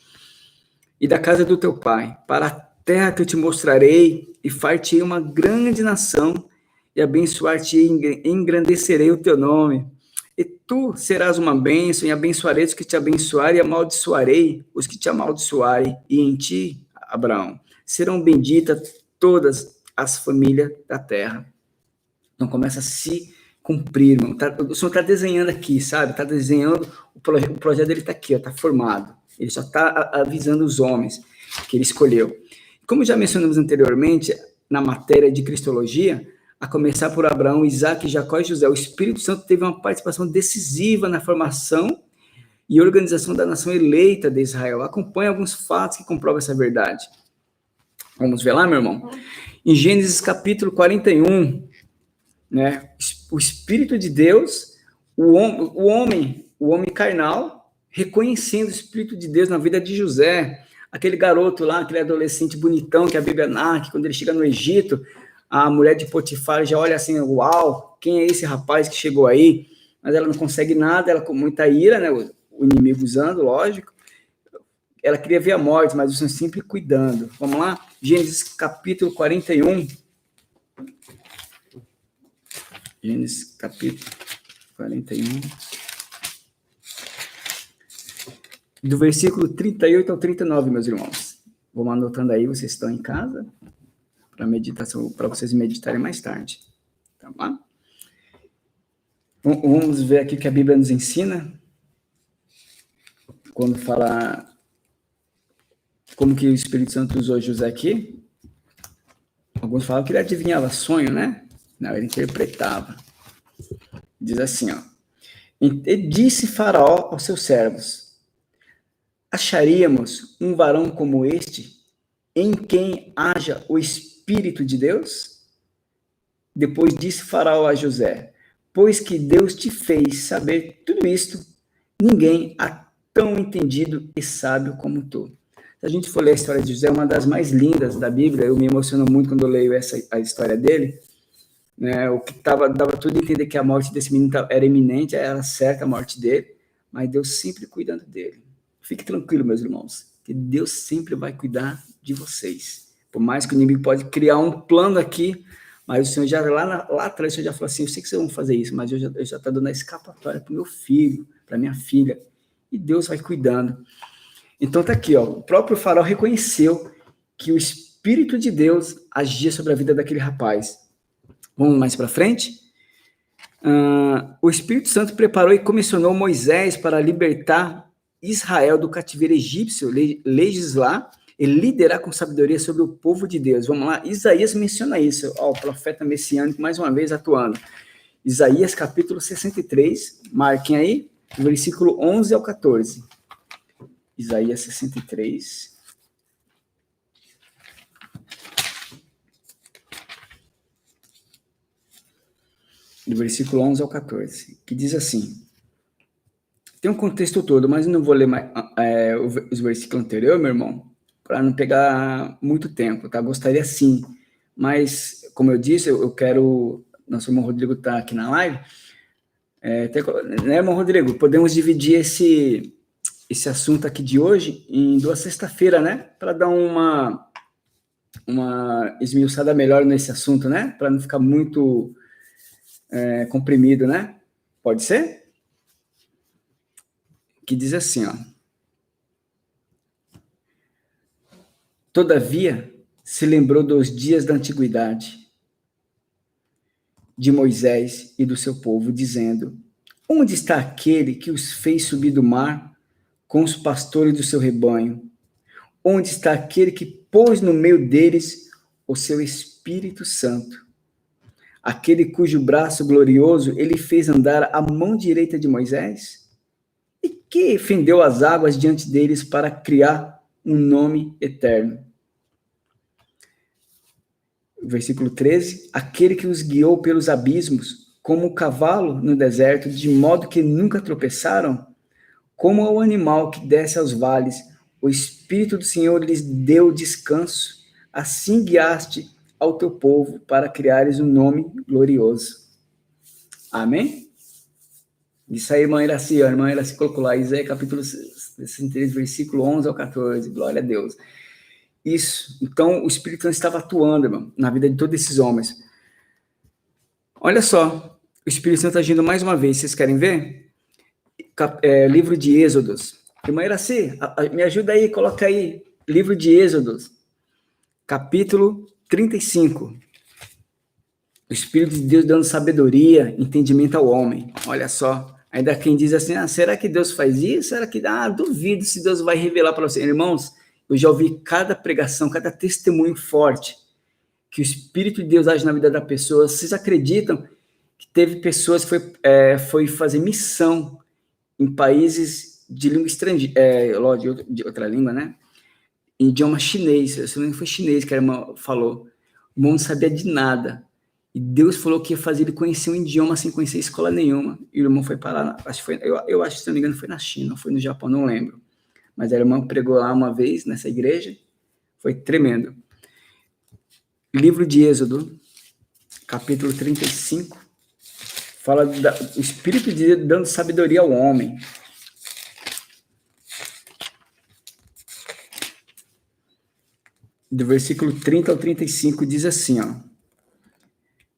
E da casa do teu pai, para a terra que eu te mostrarei, e far-te-ei uma grande nação, e abençoar-te e engrandecerei o teu nome. E tu serás uma bênção, e abençoarei os que te abençoarem, e amaldiçoarei os que te amaldiçoarem. E em ti, Abraão, serão benditas todas as famílias da terra. Então começa a se cumprir, irmão. O Senhor está desenhando aqui, sabe? Está desenhando, o projeto dele está aqui, está formado. Ele só está avisando os homens que ele escolheu. Como já mencionamos anteriormente, na matéria de cristologia, a começar por Abraão, Isaac, Jacó e José, o Espírito Santo teve uma participação decisiva na formação e organização da nação eleita de Israel. Acompanhe alguns fatos que comprovam essa verdade. Vamos ver lá, meu irmão? Em Gênesis capítulo 41, né, o Espírito de Deus, o homem carnal, reconhecendo o Espírito de Deus na vida de José, aquele garoto lá, aquele adolescente bonitão que a Bíblia narra, que quando ele chega no Egito, a mulher de Potifar já olha assim, uau, quem é esse rapaz que chegou aí? Mas ela não consegue nada, ela com muita ira, né, o inimigo usando, lógico. Ela queria ver a morte, mas o Senhor sempre cuidando. Vamos lá? Gênesis capítulo 41. Gênesis capítulo 41. Do versículo 38 ao 39, meus irmãos. Vamos anotando aí, vocês estão em casa, para meditação, para vocês meditarem mais tarde. Tá bom? Vamos ver aqui o que a Bíblia nos ensina. Quando fala como que o Espírito Santo usou José aqui. Alguns falam que ele adivinhava sonho, né? Não, ele interpretava. Diz assim, ó. E disse Faraó aos seus servos: acharíamos um varão como este, em quem haja o Espírito de Deus? Depois disse Faraó a José: pois que Deus te fez saber tudo isto, ninguém há tão entendido e sábio como tu. Se a gente for ler a história de José, é uma das mais lindas da Bíblia. Eu me emociono muito quando eu leio a história dele. Né, o que dava tudo a entender que a morte desse menino era iminente, era certa a morte dele, mas Deus sempre cuidando dele. Fique tranquilo, meus irmãos, que Deus sempre vai cuidar de vocês. Por mais que o inimigo pode criar um plano aqui, mas o Senhor já lá atrás, o Senhor já falou assim, eu sei que vocês vão fazer isso, mas eu já estou dando a escapatória para o meu filho, para minha filha, e Deus vai cuidando. Então tá aqui, ó, o próprio Faraó reconheceu que o Espírito de Deus agia sobre a vida daquele rapaz. Vamos mais para frente? O Espírito Santo preparou e comissionou Moisés para libertar Israel do cativeiro egípcio, legislar e liderar com sabedoria sobre o povo de Deus. Vamos lá? Isaías menciona isso. Ó, o profeta messiânico mais uma vez atuando. Isaías capítulo 63, marquem aí, versículo 11 ao 14. Isaías 63. Do versículo 11 ao 14, que diz assim, tem um contexto todo, mas eu não vou ler mais, os versículos anteriores, meu irmão, para não pegar muito tempo, tá? Gostaria sim, mas, como eu disse, eu quero, nosso irmão Rodrigo está aqui na live, né, irmão Rodrigo, podemos dividir esse assunto aqui de hoje em 2 sexta-feiras, né, para dar uma esmiuçada melhor nesse assunto, né, para não ficar muito comprimido, né? Pode ser? Que diz assim, ó. Todavia, se lembrou dos dias da antiguidade, de Moisés e do seu povo, dizendo, onde está aquele que os fez subir do mar com os pastores do seu rebanho? Onde está aquele que pôs no meio deles o seu Espírito Santo? Aquele cujo braço glorioso ele fez andar à mão direita de Moisés? E que fendeu as águas diante deles para criar um nome eterno? Versículo 13. Aquele que os guiou pelos abismos, como o cavalo no deserto, de modo que nunca tropeçaram? Como ao animal que desce aos vales, o Espírito do Senhor lhes deu descanso. Assim guiaste ao teu povo para criares um nome glorioso. Amém? Isso aí, irmã Iraci, a irmã Iraci colocou lá, Isaías capítulo 63, versículo 11 ao 14, glória a Deus. Isso, então o Espírito Santo estava atuando, irmão, na vida de todos esses homens. Olha só, o Espírito Santo agindo mais uma vez, vocês querem ver? Livro de Êxodos. Irmã Iraci, me ajuda aí, coloca aí. Livro de Êxodos, capítulo 35. O Espírito de Deus dando sabedoria, entendimento ao homem. Olha só, ainda quem diz assim, será que Deus faz isso? Será que, duvido se Deus vai revelar para você. Irmãos, eu já ouvi cada pregação, cada testemunho forte, que o Espírito de Deus age na vida da pessoa. Vocês acreditam que teve pessoas que foi fazer missão em países de língua estrangeira, de outra língua, né? Em idioma chinês, eu não foi chinês que a irmã falou. O irmão não sabia de nada. E Deus falou que ia fazer ele conhecer um idioma sem conhecer escola nenhuma. E o irmão foi para lá, eu acho que, se não me engano, foi na China, foi no Japão, não lembro. Mas a irmã pregou lá uma vez, nessa igreja, foi tremendo. Livro de Êxodo, capítulo 35, fala do Espírito de Deus dando sabedoria ao homem. Do versículo 30 ao 35, diz assim,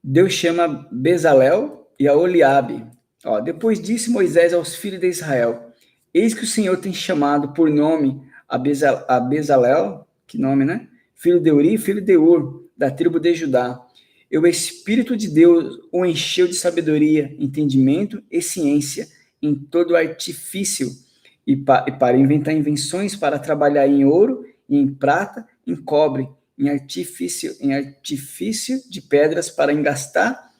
Deus chama Bezalel e Aholiabe. Depois disse Moisés aos filhos de Israel, eis que o Senhor tem chamado por nome a Bezalel, que nome, né? Filho de Uri, filho de Ur, da tribo de Judá. E o Espírito de Deus o encheu de sabedoria, entendimento e ciência em todo artifício, e para inventar invenções, para trabalhar em ouro, e em prata, em cobre, em artifício de pedras para engastar,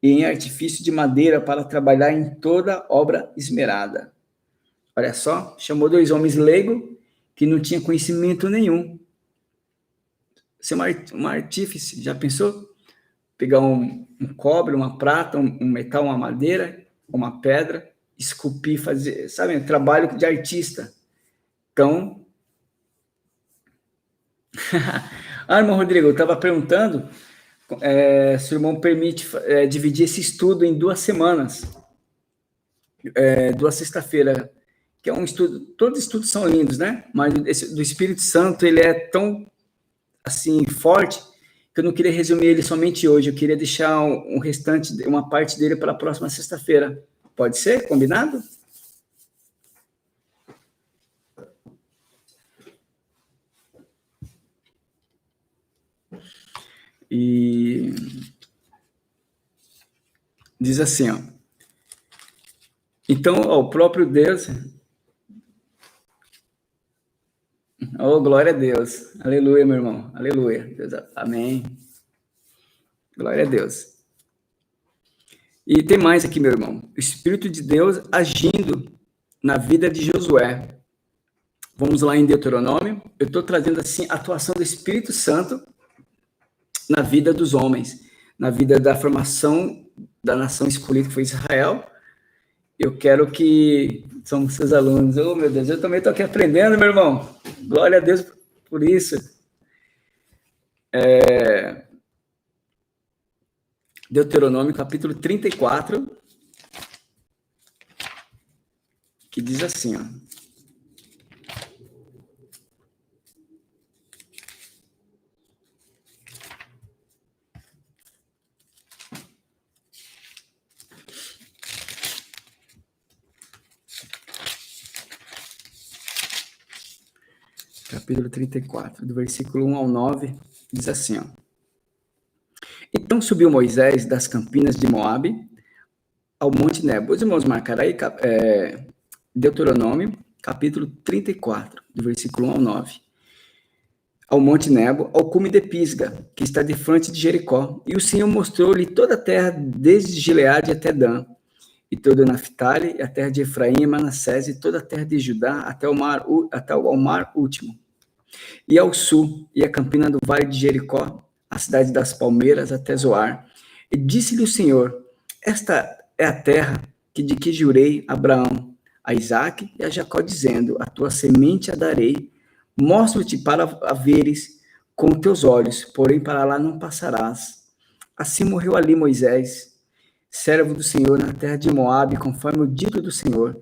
e em artifício de madeira para trabalhar em toda obra esmerada. Olha só, chamou 2 homens leigos que não tinham conhecimento nenhum. Ser uma artífice, já pensou? Pegar um cobre, uma prata, um metal, uma madeira, uma pedra, esculpir, fazer, sabe, trabalho de artista. Então, irmão Rodrigo, eu estava perguntando se o irmão permite dividir esse estudo em 2 semanas, 2 sexta-feiras, que é um estudo, todos os estudos são lindos, né? Mas esse do Espírito Santo, ele é tão, assim, forte, que eu não queria resumir ele somente hoje, eu queria deixar um restante, uma parte dele para a próxima sexta-feira. Pode ser? Combinado? E diz assim, então, o próprio Deus, glória a Deus, aleluia, meu irmão, aleluia, Deus, amém, glória a Deus. E tem mais aqui, meu irmão, o Espírito de Deus agindo na vida de Josué. Vamos lá em Deuteronômio, eu estou trazendo assim a atuação do Espírito Santo na vida dos homens, na vida da formação da nação escolhida que foi Israel. Eu quero que somos seus alunos. Oh, meu Deus, eu também estou aqui aprendendo, meu irmão. Glória a Deus por isso. Deuteronômio, capítulo 34, que diz assim, capítulo 34, do versículo 1 ao 9, diz assim, Então subiu Moisés das campinas de Moabe ao monte Nebo. Os irmãos marcaram aí, Deuteronômio, capítulo 34, do versículo 1 ao 9. Ao monte Nebo, ao cume de Pisga, que está de frente de Jericó. E o Senhor mostrou-lhe toda a terra, desde Gileade até Dan, e toda a Naftali, e a terra de Efraim e Manassés, e toda a terra de Judá, até o mar último. E ao sul, e a campina do vale de Jericó, a cidade das palmeiras, até Zoar. E disse-lhe o Senhor, esta é a terra de que jurei a Abraão, a Isaque e a Jacó, dizendo, a tua semente a darei, mostro-te para a veres com teus olhos, porém para lá não passarás. Assim morreu ali Moisés, servo do Senhor, na terra de Moabe, conforme o dito do Senhor.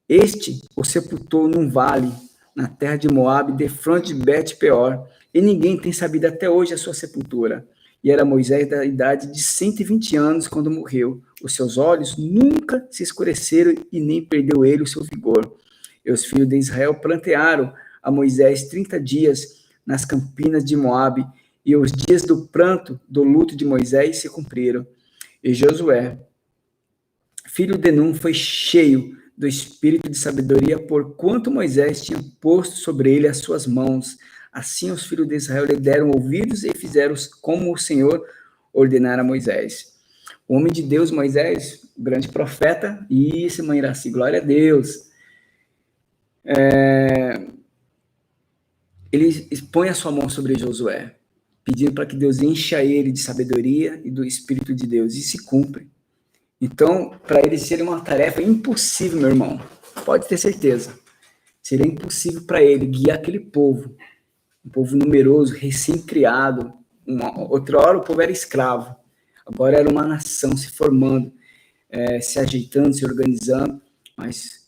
Este o sepultou num vale, na terra de Moabe, defronte de Bet-peor, e ninguém tem sabido até hoje a sua sepultura. e era Moisés da idade de 120 anos quando morreu. Os seus olhos nunca se escureceram e nem perdeu ele o seu vigor. E os filhos de Israel plantearam a Moisés 30 dias nas campinas de Moabe, e os dias do pranto, do luto de Moisés se cumpriram. E Josué, filho de Num, foi cheio do espírito de sabedoria, porquanto Moisés tinha posto sobre ele as suas mãos. Assim os filhos de Israel lhe deram ouvidos e fizeram como o Senhor ordenara a Moisés. O homem de Deus, Moisés, o grande profeta, isso, mãe Iraci, glória a Deus. Ele põe a sua mão sobre Josué, pedindo para que Deus encha ele de sabedoria e do Espírito de Deus, e se cumpre. Então, para ele seria uma tarefa impossível, meu irmão, pode ter certeza, seria impossível para ele guiar aquele povo, um povo numeroso, recém-criado. Outra hora o povo era escravo, agora era uma nação se formando, se ajeitando, se organizando, mas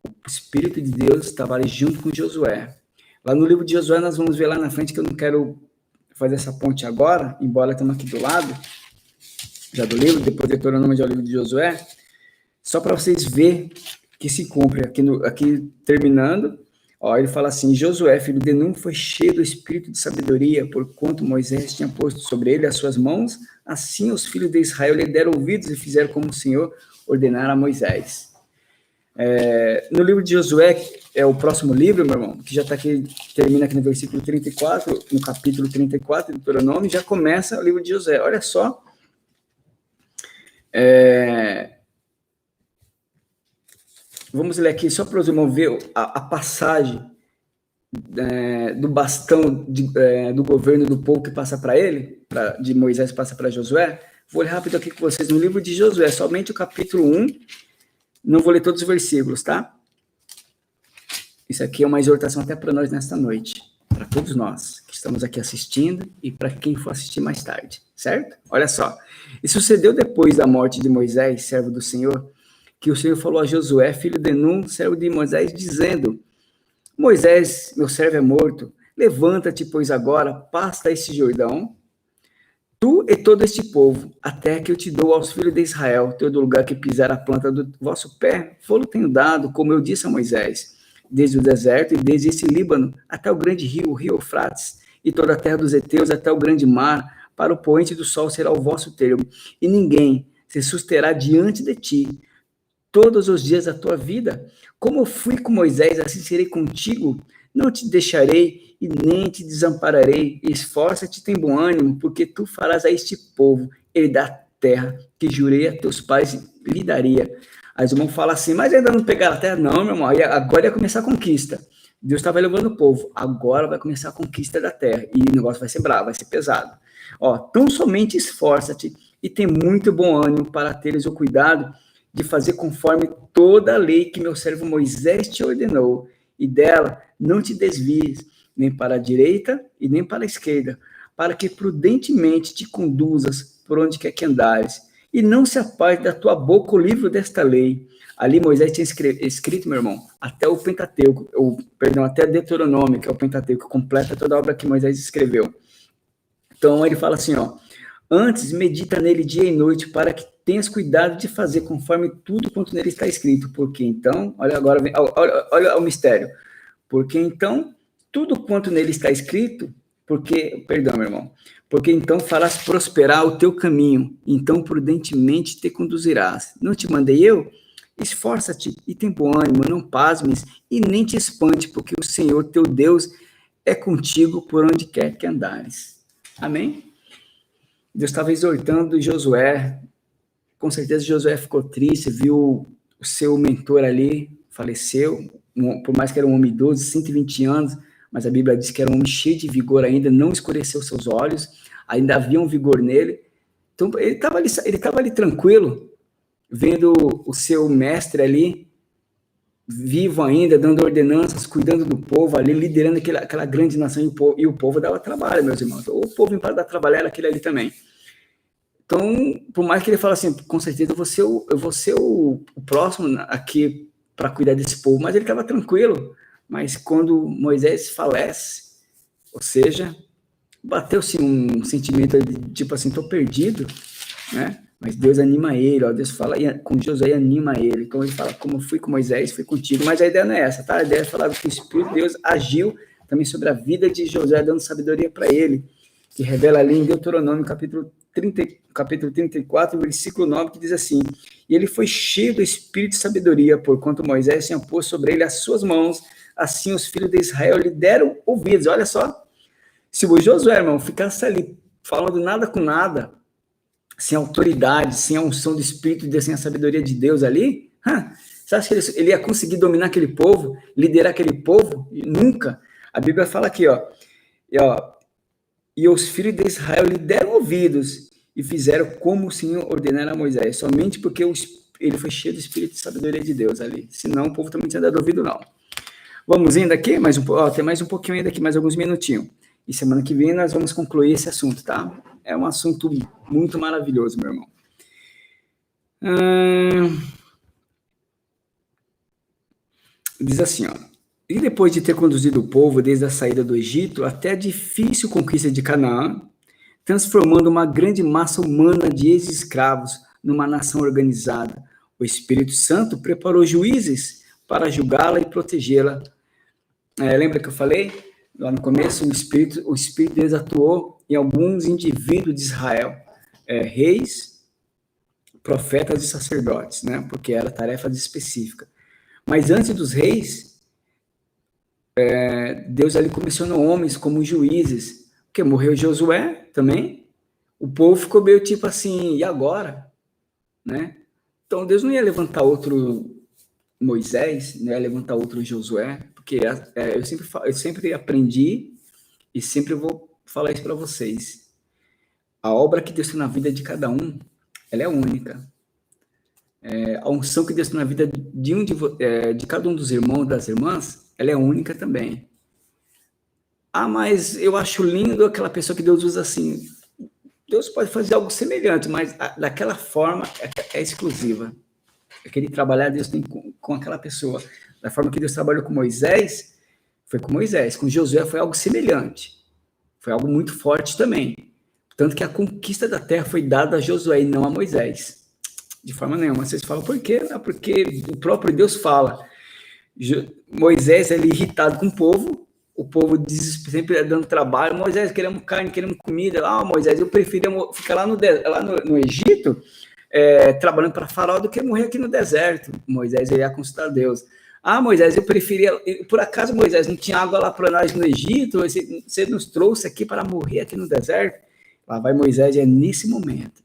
o Espírito de Deus estava ali junto com Josué. Lá no livro de Josué nós vamos ver lá na frente, que eu não quero fazer essa ponte agora, embora estamos aqui do lado, já do livro, depois de Deuteronômio, já o livro de Josué, só para vocês verem que se cumpre. Aqui terminando, ó, ele fala assim: Josué, filho de Num, foi cheio do espírito de sabedoria, porquanto Moisés tinha posto sobre ele as suas mãos, assim os filhos de Israel lhe deram ouvidos e fizeram como o Senhor ordenara a Moisés. No livro de Josué, é o próximo livro, meu irmão, que já está aqui, termina aqui no versículo 34, no capítulo 34 do Deuteronômio, já começa o livro de Josué. Olha só, vamos ler aqui, só para os irmãos ver a passagem do bastão do governo do povo que passa para ele, de Moisés passa para Josué. Vou ler rápido aqui com vocês no livro de Josué, somente o capítulo 1, não vou ler todos os versículos, tá? Isso aqui é uma exortação até para nós nesta noite, para todos nós que estamos aqui assistindo e para quem for assistir mais tarde, certo? Olha só, e sucedeu depois da morte de Moisés, servo do Senhor, que o Senhor falou a Josué, filho de Num, servo de Moisés, dizendo: Moisés, meu servo é morto, levanta-te, pois agora, passa esse Jordão, tu e todo este povo, até que eu te dou aos filhos de Israel, todo lugar que pisar a planta do vosso pé, vou-lo tenho dado, como eu disse a Moisés, desde o deserto e desde esse Líbano, até o grande rio, o rio Eufrates, e toda a terra dos heteus, até o grande mar, para o poente do sol será o vosso termo, e ninguém se susterá diante de ti, todos os dias da tua vida. Como eu fui com Moisés, assim serei contigo, não te deixarei e nem te desampararei. Esforça-te, tem bom ânimo, porque tu farás a este povo herdar a terra que jurei a teus pais lhe daria. Aí os irmãos falam assim: mas ainda não pegaram a terra? Não, meu irmão, agora ia começar a conquista. Deus estava levando o povo, agora vai começar a conquista da terra, e o negócio vai ser bravo, vai ser pesado. Ó, tão somente esforça-te e tem muito bom ânimo para teres o cuidado de fazer conforme toda a lei que meu servo Moisés te ordenou, e dela não te desvies, nem para a direita e nem para a esquerda, para que prudentemente te conduzas por onde quer que andares, e não se aparte da tua boca o livro desta lei. Ali Moisés tinha escrito, meu irmão, até o Pentateuco, até Deuteronômio, que é o Pentateuco, que completa toda a obra que Moisés escreveu. Então ele fala assim, ó: antes medita nele dia e noite, para que tenhas cuidado de fazer conforme tudo quanto nele está escrito, porque então, olha agora, olha o mistério, porque então, tudo quanto nele está escrito, meu irmão, porque então farás prosperar o teu caminho, então prudentemente te conduzirás. Não te mandei eu? Esforça-te e tem bom ânimo, não pasmes e nem te espante, porque o Senhor teu Deus é contigo por onde quer que andares. Amém? Deus estava exortando Josué. Com certeza Josué ficou triste, viu o seu mentor ali, faleceu, por mais que era um homem idoso, 120 anos, mas a Bíblia diz que era um homem cheio de vigor ainda, não escureceu seus olhos, ainda havia um vigor nele. Então ele estava ali tranquilo, vendo o seu mestre ali, vivo ainda, dando ordenanças, cuidando do povo ali, liderando aquela grande nação, e o povo dava trabalho, meus irmãos. O povo para dar trabalho era aquele ali também. Então, por mais que ele fale assim, com certeza eu vou ser o próximo aqui para cuidar desse povo, mas ele estava tranquilo. Mas quando Moisés falece, ou seja, bateu-se um sentimento de, tipo assim, tô perdido, né? Mas Deus anima ele, ó, Deus fala com Josué e anima ele. Então ele fala, como fui com Moisés, fui contigo. Mas a ideia não é essa, tá? A ideia é falar que o Espírito de Deus agiu também sobre a vida de Josué, dando sabedoria para ele, que revela ali em Deuteronômio, capítulo 34, versículo 9, que diz assim: e ele foi cheio do Espírito de sabedoria, porquanto Moisés tinha posto sobre ele as suas mãos, assim os filhos de Israel lhe deram ouvidos. Olha só, se o Josué, irmão, ficasse ali falando nada com nada, sem autoridade, sem a unção do Espírito de Deus, sem a sabedoria de Deus ali, você acha que ele ia conseguir dominar aquele povo, liderar aquele povo? Nunca. A Bíblia fala aqui, ó, e os filhos de Israel lhe deram ouvidos e fizeram como o Senhor ordenara a Moisés, somente porque ele foi cheio do Espírito de sabedoria de Deus ali. Senão o povo também tinha dado ouvido, não. Vamos indo aqui, tem mais um pouquinho ainda aqui, mais alguns minutinhos. E semana que vem nós vamos concluir esse assunto, tá? É um assunto muito maravilhoso, meu irmão. Diz assim, ó. E depois de ter conduzido o povo desde a saída do Egito até a difícil conquista de Canaã, transformando uma grande massa humana de ex-escravos numa nação organizada, o Espírito Santo preparou juízes para julgá-la e protegê-la. Lembra que eu falei lá no começo? O Espírito de Deus atuou em alguns indivíduos de Israel, reis, profetas e sacerdotes, né? Porque era tarefa específica. Mas antes dos reis, Deus ali comissionou homens como juízes, porque morreu Josué também, o povo ficou meio tipo assim, e agora? Né? Então Deus não ia levantar outro Moisés, não ia levantar outro Josué, porque eu sempre aprendi e sempre vou falar isso para vocês. A obra que Deus tem na vida de cada um, ela é única. A unção que Deus tem na vida de cada um dos irmãos, das irmãs, ela é única também. Mas eu acho lindo aquela pessoa que Deus usa assim. Deus pode fazer algo semelhante, mas daquela forma é exclusiva. Aquele trabalhar Deus tem com aquela pessoa. Da forma que Deus trabalhou com Moisés, foi com Moisés. Com Josué foi algo semelhante. Foi algo muito forte também. Tanto que a conquista da terra foi dada a Josué e não a Moisés. De forma nenhuma. Vocês falam, por quê? Não, porque o próprio Deus fala. Moisés ali irritado com o povo sempre dando trabalho. Moisés, queremos carne, queremos comida. Moisés, eu preferia ficar lá no Egito, trabalhando para Faraó, do que morrer aqui no deserto. Moisés ia consultar Deus. Moisés, eu preferia... Por acaso, Moisés, não tinha água lá para nós no Egito? Você nos trouxe aqui para morrer aqui no deserto? Lá vai Moisés, é nesse momento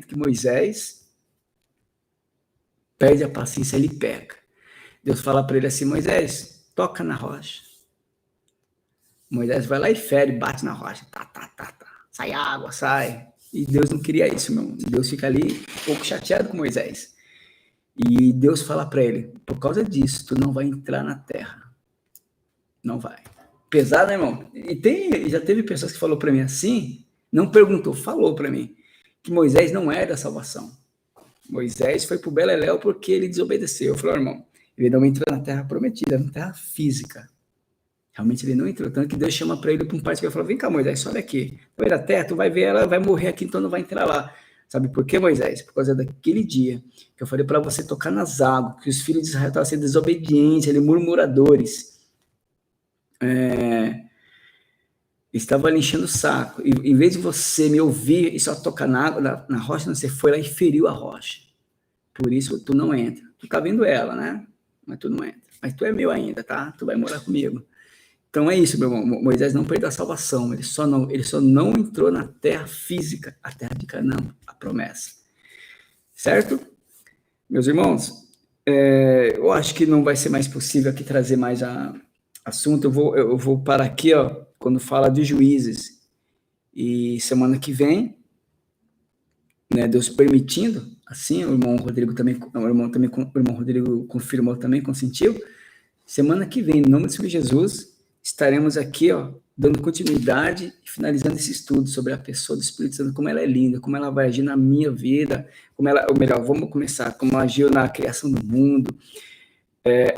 que Moisés perde a paciência, ele peca. Deus fala para ele assim, Moisés, toca na rocha. Moisés vai lá e fere, bate na rocha. Sai água, sai. E Deus não queria isso, meu irmão. Deus fica ali um pouco chateado com Moisés. E Deus fala para ele, por causa disso, tu não vai entrar na terra. Não vai. Pesado, né, irmão? E já teve pessoas que falou para mim assim, não perguntou, falou para mim, que Moisés não é da salvação. Moisés foi pro Beleléu porque ele desobedeceu. Eu falei, irmão, ele não entrou na terra prometida, na terra física. Realmente ele não entrou. Tanto que Deus chama para ele para um parte que ele falou, vem cá, Moisés, olha aqui. Vai na terra, tu vai ver, ela vai morrer aqui, então não vai entrar lá. Sabe por quê, Moisés? Por causa daquele dia que eu falei para você tocar nas águas, que os filhos de Israel estavam sendo desobedientes, murmuradores. Estava ali enchendo o saco. E, em vez de você me ouvir e só tocar na água, na rocha, você foi lá e feriu a rocha. Por isso tu não entra. Tu tá vendo ela, né? Mas tu não entra. Mas tu é meu ainda, tá? Tu vai morar comigo. Então é isso, meu irmão. Moisés não perdeu a salvação. Ele só não entrou na terra física, a terra de Canaã, a promessa. Certo? Meus irmãos, eu acho que não vai ser mais possível aqui trazer mais assunto. Eu vou parar aqui, ó, quando fala de juízes. E semana que vem, né, Deus permitindo, assim, o irmão Rodrigo confirmou também, consentiu. Semana que vem, em nome do Senhor Jesus, estaremos aqui, ó, dando continuidade e finalizando esse estudo sobre a pessoa do Espírito Santo, como ela é linda, como ela vai agir na minha vida, vamos começar, como ela agiu na criação do mundo,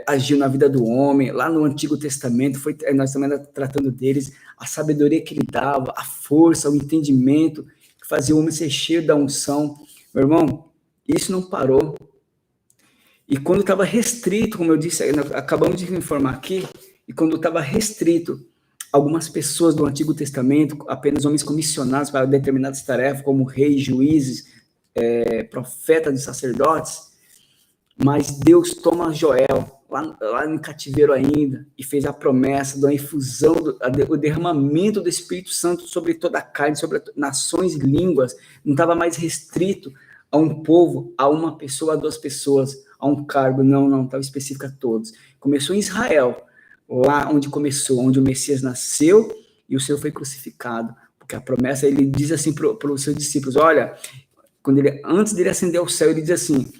agiu na vida do homem, lá no Antigo Testamento, nós também tratando deles, a sabedoria que ele dava, a força, o entendimento, que fazia o homem ser cheio da unção. Meu irmão, isso não parou. E quando estava restrito, como eu disse, acabamos de informar aqui, e quando estava restrito, algumas pessoas do Antigo Testamento, apenas homens comissionados para determinadas tarefas, como reis, juízes, profetas e sacerdotes, mas Deus toma Joel, lá no cativeiro ainda, e fez a promessa da infusão, o derramamento do Espírito Santo sobre toda a carne, sobre nações e línguas. Não estava mais restrito a um povo, a uma pessoa, a duas pessoas, a um cargo, não, estava específico a todos. Começou em Israel, lá onde começou, onde o Messias nasceu e o Senhor foi crucificado, porque a promessa, ele diz assim para os seus discípulos, olha, antes dele ascender ao céu, ele diz assim,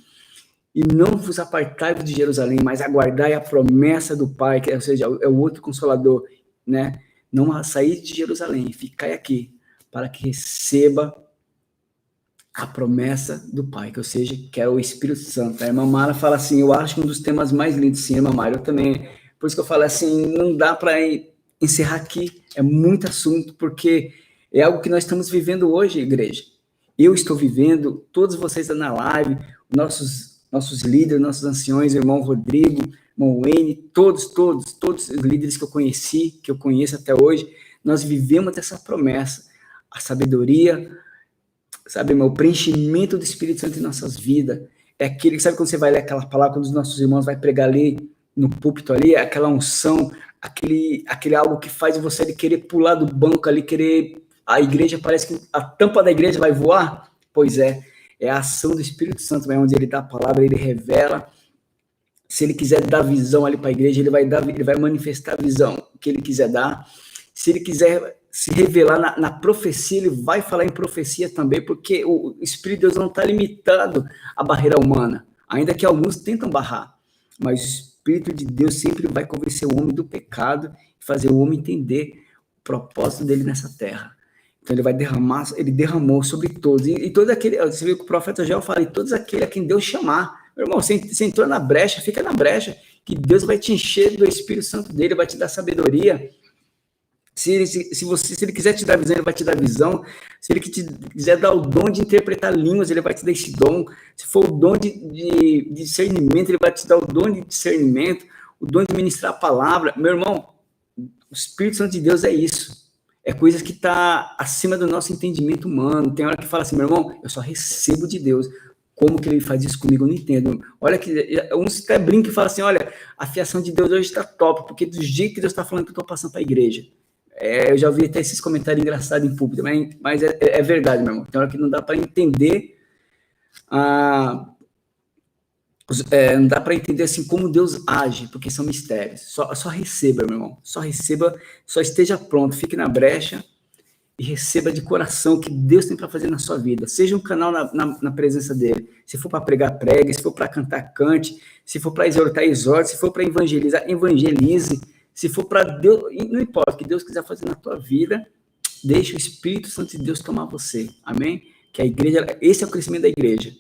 e não vos apartai de Jerusalém, mas aguardai a promessa do Pai, ou seja, é o outro Consolador, né? Não sair de Jerusalém, ficai aqui, para que receba a promessa do Pai, que, ou seja, que é o Espírito Santo. A irmã Mara fala assim, eu acho um dos temas mais lindos, sim, irmã Mara, eu também, por isso que eu falo assim, não dá para encerrar aqui, é muito assunto, porque é algo que nós estamos vivendo hoje, igreja. Eu estou vivendo, todos vocês na live, nossos líderes, nossos anciões, irmão Rodrigo, irmão Wayne, todos os líderes que eu conheci, que eu conheço até hoje, nós vivemos dessa promessa, a sabedoria, sabe, o preenchimento do Espírito Santo em nossas vidas, é aquele, sabe quando você vai ler aquela palavra, quando os nossos irmãos vão pregar ali, no púlpito ali, aquela unção, aquele algo que faz você querer pular do banco ali, a igreja, parece que a tampa da igreja vai voar, pois é a ação do Espírito Santo, onde ele dá a palavra, ele revela. Se ele quiser dar visão ali para a igreja, ele vai manifestar a visão que ele quiser dar. Se ele quiser se revelar na profecia, ele vai falar em profecia também, porque o Espírito de Deus não está limitado à barreira humana, ainda que alguns tentam barrar, mas o Espírito de Deus sempre vai convencer o homem do pecado e fazer o homem entender o propósito dele nessa terra. Então ele derramou sobre todos, e todo aquele, você viu que o profeta Joel fala, e todos aqueles a quem Deus chamar, meu irmão, você entrou na brecha, fica na brecha, que Deus vai te encher do Espírito Santo dele, vai te dar sabedoria. Se ele quiser te dar visão, ele vai te dar visão. Se ele quiser dar o dom de interpretar línguas, ele vai te dar esse dom. Se for o dom de discernimento, ele vai te dar o dom de discernimento, o dom de ministrar a palavra. Meu irmão, o Espírito Santo de Deus é isso. É coisa que está acima do nosso entendimento humano. Tem hora que fala assim, meu irmão, eu só recebo de Deus. Como que ele faz isso comigo? Eu não entendo. Olha que uns até brincam e falam assim, olha, a fiação de Deus hoje está top, porque do jeito que Deus está falando que eu estou passando para a igreja. Eu já ouvi até esses comentários engraçados em público, mas é verdade, meu irmão. Tem hora que não dá para entender não dá para entender assim como Deus age, porque são mistérios. Só receba, meu irmão. Só receba, só esteja pronto, fique na brecha e receba de coração o que Deus tem para fazer na sua vida. Seja um canal na presença dele. Se for para pregar, pregue. Se for para cantar, cante. Se for para exortar, exorte. Se for para evangelizar, evangelize. Se for para Deus, não importa o que Deus quiser fazer na tua vida, deixa o Espírito Santo de Deus tomar você. Amém? Que a igreja, esse é o crescimento da igreja.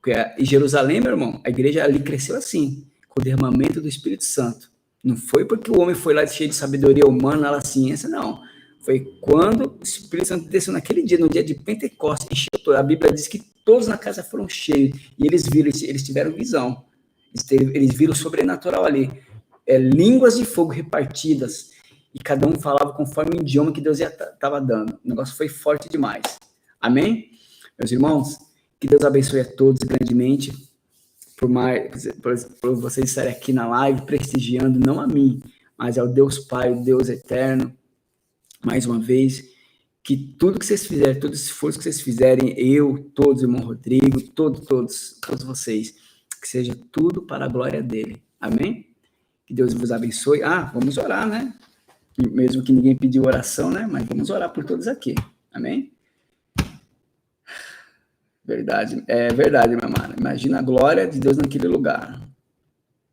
Porque em Jerusalém, meu irmão, a igreja ali cresceu assim, com o derramamento do Espírito Santo. Não foi porque o homem foi lá cheio de sabedoria humana, a ciência, não. Foi quando o Espírito Santo desceu naquele dia, no dia de Pentecostes, encheu. A Bíblia diz que todos na casa foram cheios, e eles tiveram visão. Eles viram o sobrenatural ali. Línguas de fogo repartidas, e cada um falava conforme o idioma que Deus estava dando. O negócio foi forte demais. Amém? Meus irmãos, que Deus abençoe a todos grandemente, por vocês estarem aqui na live, prestigiando, não a mim, mas ao Deus Pai, o Deus eterno, mais uma vez, que tudo que vocês fizerem, todo esforço que vocês fizerem, todos, irmão Rodrigo, todos vocês, que seja tudo para a glória dele. Amém? Que Deus vos abençoe. Vamos orar, né? Mesmo que ninguém pediu oração, né? Mas vamos orar por todos aqui. Amém? Verdade. É verdade, minha amada. Imagina a glória de Deus naquele lugar.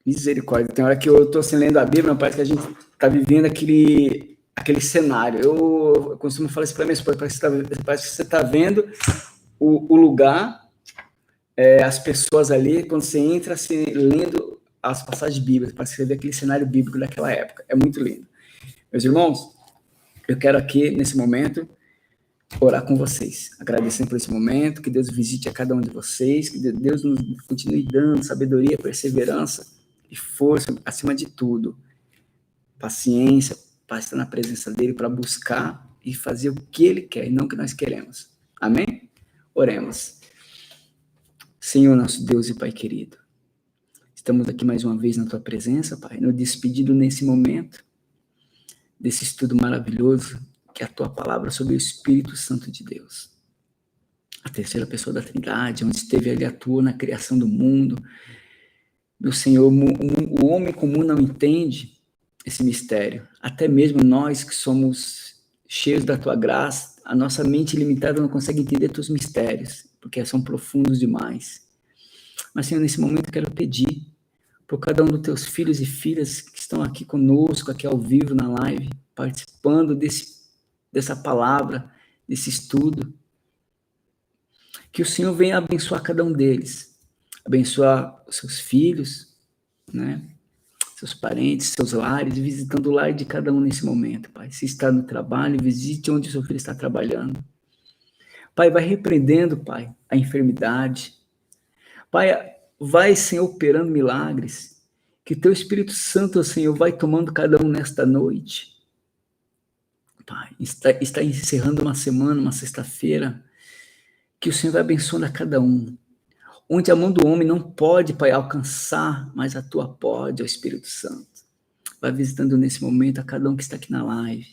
Misericórdia. Tem hora que eu estou assim, lendo a Bíblia, parece que a gente está vivendo aquele cenário. Eu costumo falar isso para minha esposa, parece que você está vendo o lugar, as pessoas ali, quando você entra assim, lendo as passagens bíblicas, para escrever aquele cenário bíblico daquela época. É muito lindo. Meus irmãos, eu quero aqui, nesse momento, orar com vocês, agradecendo por esse momento, que Deus visite a cada um de vocês, que Deus nos continue dando sabedoria, perseverança e força, acima de tudo, paciência, para estar na presença dele, para buscar e fazer o que ele quer, e não o que nós queremos. Amém? Oremos. Senhor, nosso Deus e Pai querido, estamos aqui mais uma vez na tua presença, Pai, no despedido nesse momento, desse estudo maravilhoso, que é a tua palavra sobre o Espírito Santo de Deus. A terceira pessoa da Trindade, onde esteve ali, atuou na criação do mundo. Meu Senhor, o homem comum não entende esse mistério. Até mesmo nós que somos cheios da tua graça, a nossa mente limitada não consegue entender teus mistérios, porque são profundos demais. Mas, Senhor, nesse momento eu quero pedir por cada um dos teus filhos e filhas que estão aqui conosco, aqui ao vivo na live, participando dessa palavra, desse estudo, que o Senhor venha abençoar cada um deles, abençoar os seus filhos, né? Seus parentes, seus lares, visitando o lar de cada um nesse momento, Pai. Se está no trabalho, visite onde o seu filho está trabalhando. Pai, vai repreendendo, Pai, a enfermidade. Pai, vai, Senhor, operando milagres. Que teu Espírito Santo, Senhor, vai tomando cada um nesta noite. Pai, está encerrando uma semana, uma sexta-feira, que o Senhor vai abençoando a cada um. Onde a mão do homem não pode, Pai, alcançar, mas a tua pode, ó Espírito Santo. Vai visitando nesse momento a cada um que está aqui na live.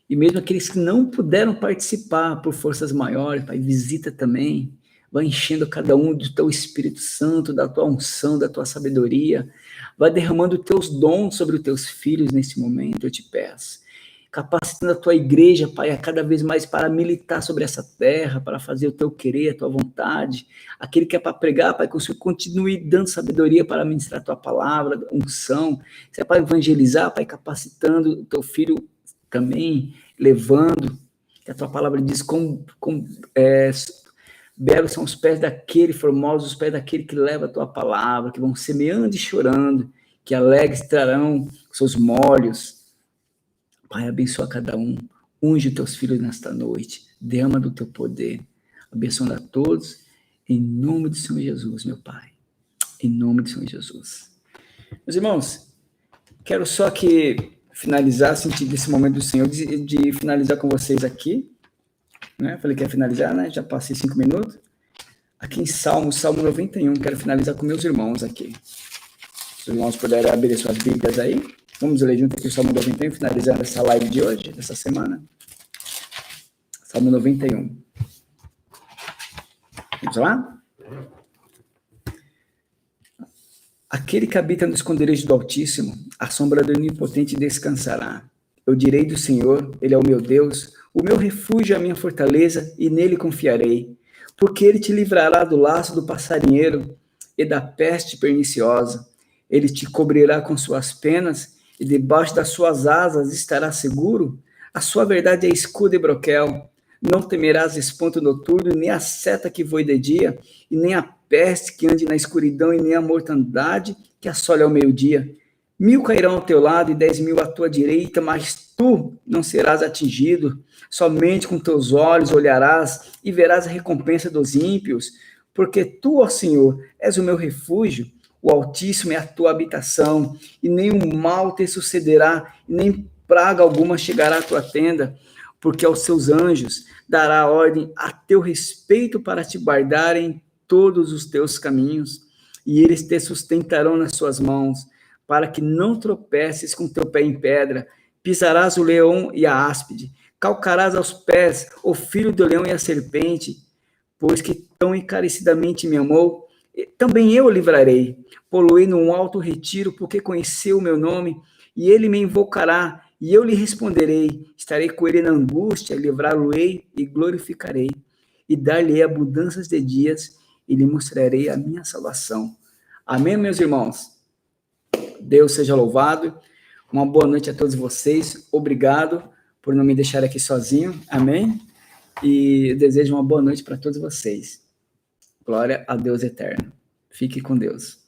E mesmo aqueles que não puderam participar por forças maiores, Pai, visita também. Vai enchendo cada um do teu Espírito Santo, da tua unção, da tua sabedoria. Vai derramando os teus dons sobre os teus filhos nesse momento, eu te peço. Capacitando a tua igreja, Pai, a cada vez mais para militar sobre essa terra, para fazer o teu querer, a tua vontade. Aquele que é para pregar, Pai, que o Senhor continue dando sabedoria para ministrar a tua palavra, unção. Se é para evangelizar, Pai, capacitando o teu filho também, levando. Que a tua palavra diz belos são os pés daquele, formosos os pés daquele que leva a tua palavra, que vão semeando e chorando, que alegres trarão seus molhos. Pai, abençoa cada um, unge os teus filhos nesta noite, derrama do teu poder, abençoa a todos, em nome do Senhor Jesus, meu Pai, em nome do Senhor Jesus. Meus irmãos, quero só que finalizar, sentir desse momento do Senhor, de finalizar com vocês aqui, né? Falei que ia finalizar, né? Já passei 5 minutos. Aqui em Salmo 91, quero finalizar com meus irmãos aqui. Se os irmãos puderem abrir suas Bíblias aí. Vamos ler junto aqui o Salmo 91, finalizando essa live de hoje, dessa semana. Salmo 91. Vamos lá? Aquele que habita no esconderijo do Altíssimo, a sombra do Onipotente descansará. Eu direi do Senhor, Ele é o meu Deus, o meu refúgio é a minha fortaleza, e nele confiarei. Porque Ele te livrará do laço do passarinheiro e da peste perniciosa. Ele te cobrirá com suas penas, e debaixo das suas asas estará seguro. A sua verdade é escudo e broquel. Não temerás espanto noturno, nem a seta que voe de dia, e nem a peste que ande na escuridão, e nem a mortandade que assole ao meio-dia. 1000 cairão ao teu lado e 10.000 à tua direita, mas tu não serás atingido. Somente com teus olhos olharás e verás a recompensa dos ímpios, porque tu, ó Senhor, és o meu refúgio. O Altíssimo é a tua habitação, e nenhum mal te sucederá, e nem praga alguma chegará à tua tenda, porque aos seus anjos dará ordem a teu respeito para te guardarem em todos os teus caminhos, e eles te sustentarão nas suas mãos, para que não tropeces com teu pé em pedra. Pisarás o leão e a áspide, calcarás aos pés o filho do leão e a serpente, pois que tão encarecidamente me amou, também eu o livrarei. Pô-lo-ei num alto retiro, porque conheceu o meu nome, e ele me invocará, e eu lhe responderei. Estarei com ele na angústia, livrá-lo-ei e glorificarei, e dar-lhe abundâncias de dias, e lhe mostrarei a minha salvação. Amém, meus irmãos? Deus seja louvado. Uma boa noite a todos vocês. Obrigado por não me deixar aqui sozinho. Amém? E eu desejo uma boa noite para todos vocês. Glória a Deus eterno. Fique com Deus.